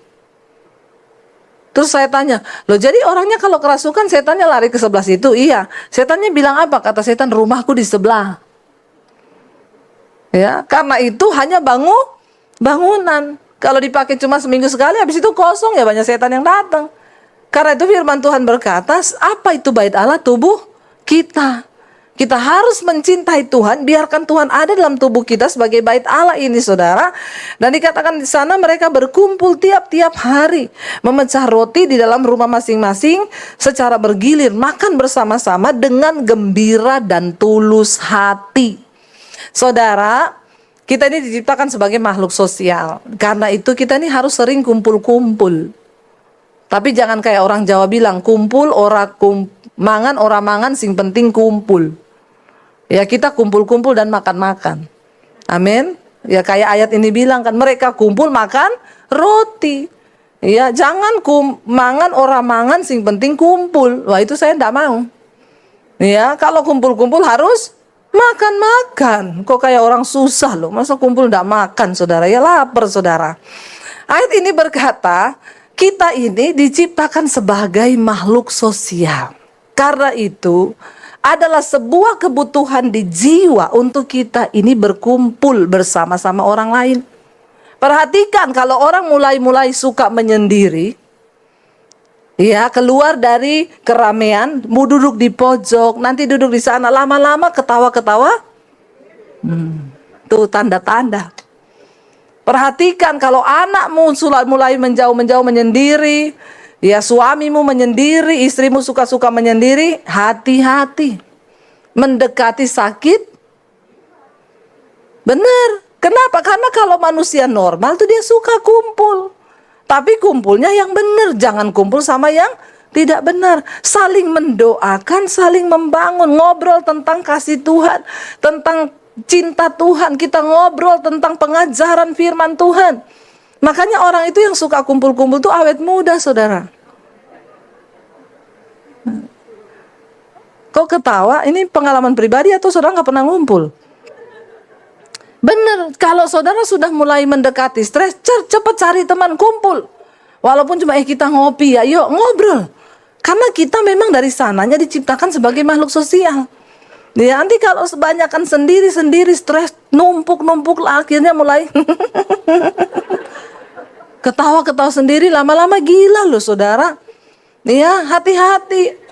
Terus saya tanya, loh jadi orangnya kalau kerasukan setannya lari ke sebelah situ? Iya. Setannya bilang apa? Kata setan, rumahku di sebelah. Ya, karena itu hanya bangunan. Kalau dipakai cuma seminggu sekali, habis itu kosong ya banyak setan yang datang. Karena itu firman Tuhan berkata, apa itu bait Allah? Tubuh kita. Kita harus mencintai Tuhan, biarkan Tuhan ada dalam tubuh kita sebagai bait Allah ini saudara. Dan dikatakan di sana mereka berkumpul tiap-tiap hari, memecah roti di dalam rumah masing-masing secara bergilir, makan bersama-sama dengan gembira dan tulus hati. Saudara, kita ini diciptakan sebagai makhluk sosial. Karena itu kita ini harus sering kumpul-kumpul. Tapi jangan kayak orang Jawa bilang, kumpul mangan ora mangan sing penting kumpul. Ya kita kumpul-kumpul dan makan-makan. Amin. Ya kayak ayat ini bilang kan, mereka kumpul makan roti. Ya jangan mangan ora mangan sing penting kumpul. Wah itu saya enggak mau. Ya kalau kumpul-kumpul harus makan-makan. Kok kayak orang susah loh. Masa kumpul enggak makan saudara? Ya lapar saudara. Ayat ini berkata, kita ini diciptakan sebagai makhluk sosial. Karena itu adalah sebuah kebutuhan di jiwa untuk kita ini berkumpul bersama-sama orang lain. Perhatikan kalau orang mulai suka menyendiri, ya keluar dari keramaian, mau duduk di pojok, nanti duduk di sana, lama-lama ketawa-ketawa, tuh tanda-tanda. Perhatikan kalau anakmu mulai menjauh menyendiri, Ya, suamimu menyendiri, istrimu suka-suka menyendiri, hati-hati. Mendekati sakit, benar. Kenapa? Karena kalau manusia normal tuh dia suka kumpul. Tapi kumpulnya yang benar, jangan kumpul sama yang tidak benar. Saling mendoakan, saling membangun, ngobrol tentang kasih Tuhan, tentang cinta Tuhan, kita ngobrol tentang pengajaran firman Tuhan. Makanya orang itu yang suka kumpul-kumpul tuh awet muda, saudara. Kok ketawa? Ini pengalaman pribadi atau saudara nggak pernah ngumpul? Bener, kalau saudara sudah mulai mendekati stres, cepat cari teman kumpul. Walaupun cuma kita ngopi ya, yuk ngobrol. Karena kita memang dari sananya diciptakan sebagai makhluk sosial. Ya, nanti kalau sebanyakan sendiri-sendiri stres, numpuk-numpuk lah, akhirnya mulai ketawa-ketawa sendiri, lama-lama gila loh saudara. Ya, hati-hati.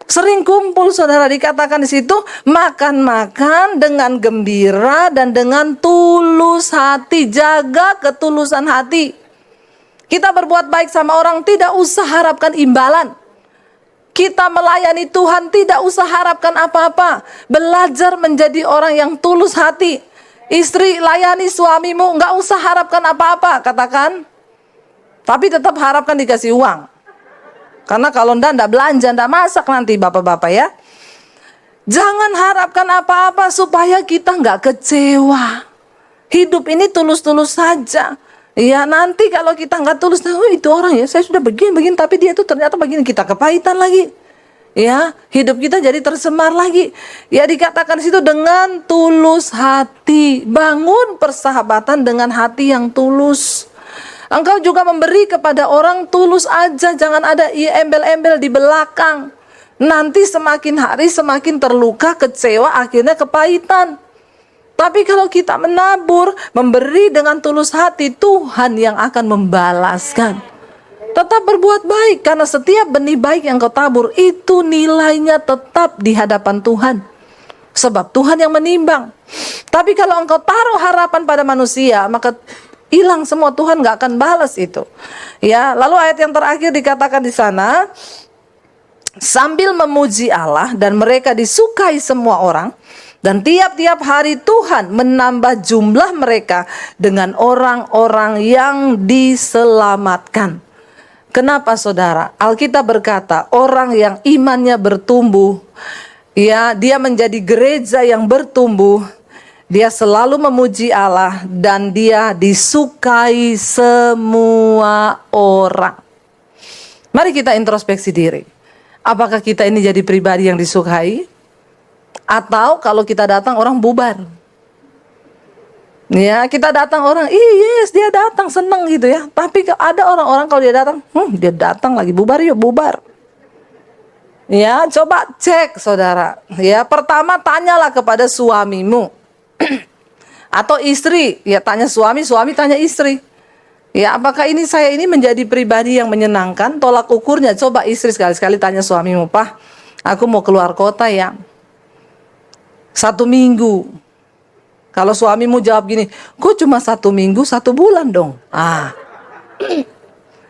Sering kumpul saudara, dikatakan di situ makan-makan dengan gembira dan dengan tulus hati. Jaga ketulusan hati. Kita berbuat baik sama orang tidak usah harapkan imbalan. Kita melayani Tuhan tidak usah harapkan apa-apa. Belajar menjadi orang yang tulus hati. Istri layani suamimu, nggak usah harapkan apa-apa, katakan. Tapi tetap harapkan dikasih uang. Karena kalau ndak belanja, ndak masak nanti bapak-bapak ya. Jangan harapkan apa-apa supaya kita nggak kecewa. Hidup ini tulus-tulus saja. Ya, nanti kalau kita nggak tulus, oh itu orang ya, saya sudah begini, tapi dia itu ternyata begini, kita kepahitan lagi. Ya, hidup kita jadi tercemar lagi. Ya, dikatakan di situ dengan tulus hati. Bangun persahabatan dengan hati yang tulus. Engkau juga memberi kepada orang tulus aja, jangan ada embel-embel di belakang. Nanti semakin hari semakin terluka, kecewa, akhirnya kepahitan. Tapi kalau kita menabur, memberi dengan tulus hati, Tuhan yang akan membalaskan. Tetap berbuat baik, karena setiap benih baik yang kau tabur, itu nilainya tetap di hadapan Tuhan. Sebab Tuhan yang menimbang. Tapi kalau engkau taruh harapan pada manusia, maka hilang semua, Tuhan nggak akan balas itu. Ya, lalu ayat yang terakhir dikatakan di sana, sambil memuji Allah dan mereka disukai semua orang, dan tiap-tiap hari Tuhan menambah jumlah mereka dengan orang-orang yang diselamatkan. Kenapa saudara? Alkitab berkata, orang yang imannya bertumbuh, ya, dia menjadi gereja yang bertumbuh. Dia selalu memuji Allah dan dia disukai semua orang. Mari kita introspeksi diri. Apakah kita ini jadi pribadi yang disukai? Atau kalau kita datang orang bubar? Ya, kita datang orang, yes dia datang, seneng gitu ya. Tapi ada orang-orang kalau dia datang lagi bubar, yuk bubar. Ya, coba cek saudara. Ya, pertama tanyalah kepada suamimu. Atau istri, ya tanya suami, suami tanya istri. Ya, apakah saya ini menjadi pribadi yang menyenangkan? Tolak ukurnya, coba istri sekali-sekali tanya suamimu, Pak, aku mau keluar kota ya, 1 minggu. Kalau suamimu jawab gini, kok cuma 1 minggu, 1 bulan dong.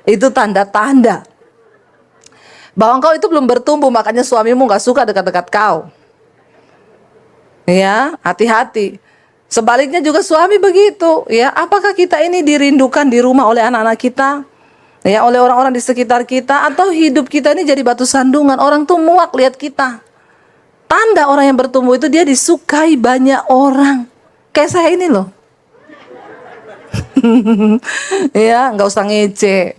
Itu tanda-tanda bahwa engkau itu belum bertumbuh, makanya suamimu gak suka dekat-dekat kau. Ya, hati-hati. Sebaliknya juga suami begitu. Ya, apakah kita ini dirindukan di rumah oleh anak-anak kita? Ya, oleh orang-orang di sekitar kita, atau hidup kita ini jadi batu sandungan, orang tuh muak lihat kita. Tanda orang yang bertumbuh itu dia disukai banyak orang. Kayak saya ini loh. Ya, nggak usah ngece.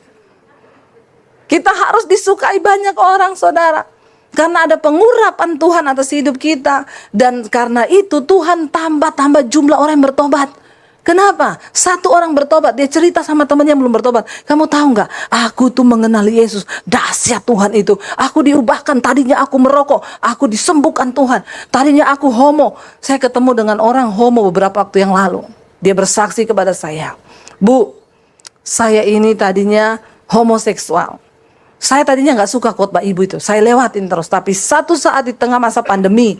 Kita harus disukai banyak orang, saudara. Karena ada pengurapan Tuhan atas hidup kita. Dan karena itu Tuhan tambah jumlah orang yang bertobat. Kenapa? 1 orang bertobat, dia cerita sama temannya yang belum bertobat. Kamu tahu nggak? Aku tuh mengenali Yesus. Dahsyat Tuhan itu. Aku diubahkan. Tadinya aku merokok, aku disembuhkan Tuhan. Tadinya aku homo. Saya ketemu dengan orang homo beberapa waktu yang lalu. Dia bersaksi kepada saya, Bu, saya ini tadinya homoseksual. Saya tadinya nggak suka khotbah ibu itu. Saya lewatin terus. Tapi satu saat di tengah masa pandemi,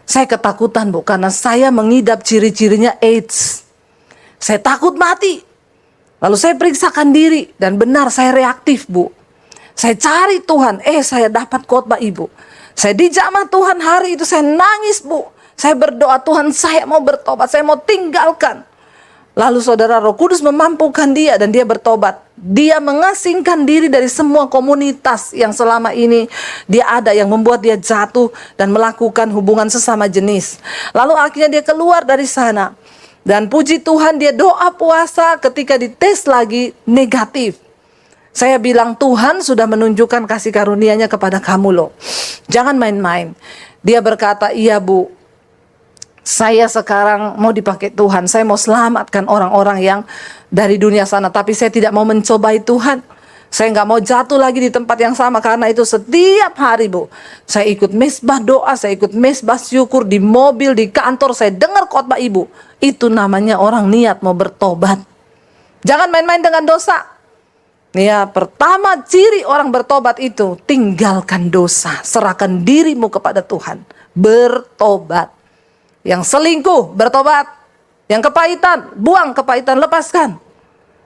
saya ketakutan, Bu, karena saya mengidap ciri-cirinya AIDS. Saya takut mati. Lalu saya periksakan diri dan benar saya reaktif, Bu. Saya cari Tuhan, saya dapat khotbah ibu. Saya di jamaah Tuhan hari itu saya nangis bu. Saya berdoa, Tuhan saya mau bertobat, saya mau tinggalkan. Lalu saudara, Roh Kudus memampukan dia dan dia bertobat. Dia mengasingkan diri dari semua komunitas yang selama ini dia ada, yang membuat dia jatuh dan melakukan hubungan sesama jenis. Lalu akhirnya dia keluar dari sana. Dan puji Tuhan dia doa puasa, ketika dites lagi negatif. Saya bilang, Tuhan sudah menunjukkan kasih karunia-Nya kepada kamu loh. Jangan main-main. Dia berkata, iya bu, saya sekarang mau dipakai Tuhan. Saya mau selamatkan orang-orang yang dari dunia sana. Tapi saya tidak mau mencobai Tuhan. Saya nggak mau jatuh lagi di tempat yang sama. Karena itu setiap hari bu, saya ikut mesbah doa, saya ikut mesbah syukur di mobil, di kantor. Saya dengar khotbah ibu. Itu namanya orang niat mau bertobat. Jangan main-main dengan dosa. Ya, pertama ciri orang bertobat itu tinggalkan dosa, serahkan dirimu kepada Tuhan, bertobat. Yang selingkuh, bertobat. Yang kepahitan, buang kepahitan, lepaskan.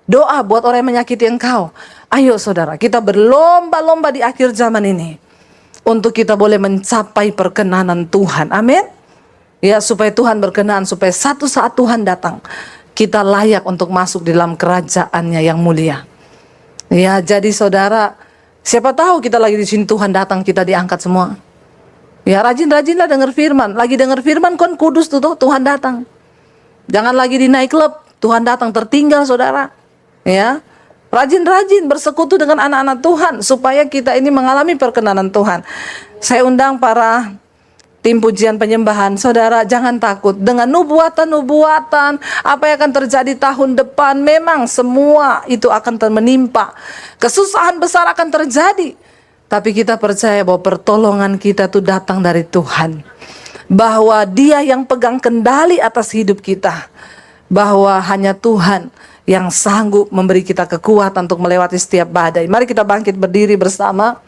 Doa buat orang yang menyakiti engkau. Ayo saudara, kita berlomba-lomba di akhir zaman ini untuk kita boleh mencapai perkenanan Tuhan. Amin. Ya, supaya Tuhan berkenan, supaya satu saat Tuhan datang, kita layak untuk masuk di dalam kerajaannya yang mulia. Ya, jadi saudara, siapa tahu kita lagi di sini, Tuhan datang, kita diangkat semua. Ya, rajin-rajinlah dengar firman. Lagi dengar firman kan kudus tuh, Tuhan datang. Jangan lagi di night club, Tuhan datang, tertinggal saudara. Ya, rajin-rajin bersekutu dengan anak-anak Tuhan supaya kita ini mengalami perkenanan Tuhan. Saya undang para tim pujian penyembahan, saudara jangan takut dengan nubuatan-nubuatan apa yang akan terjadi tahun depan. Memang semua itu akan menimpa, kesusahan besar akan terjadi, tapi kita percaya bahwa pertolongan kita itu datang dari Tuhan, bahwa Dia yang pegang kendali atas hidup kita, bahwa hanya Tuhan yang sanggup memberi kita kekuatan untuk melewati setiap badai. Mari kita bangkit berdiri bersama.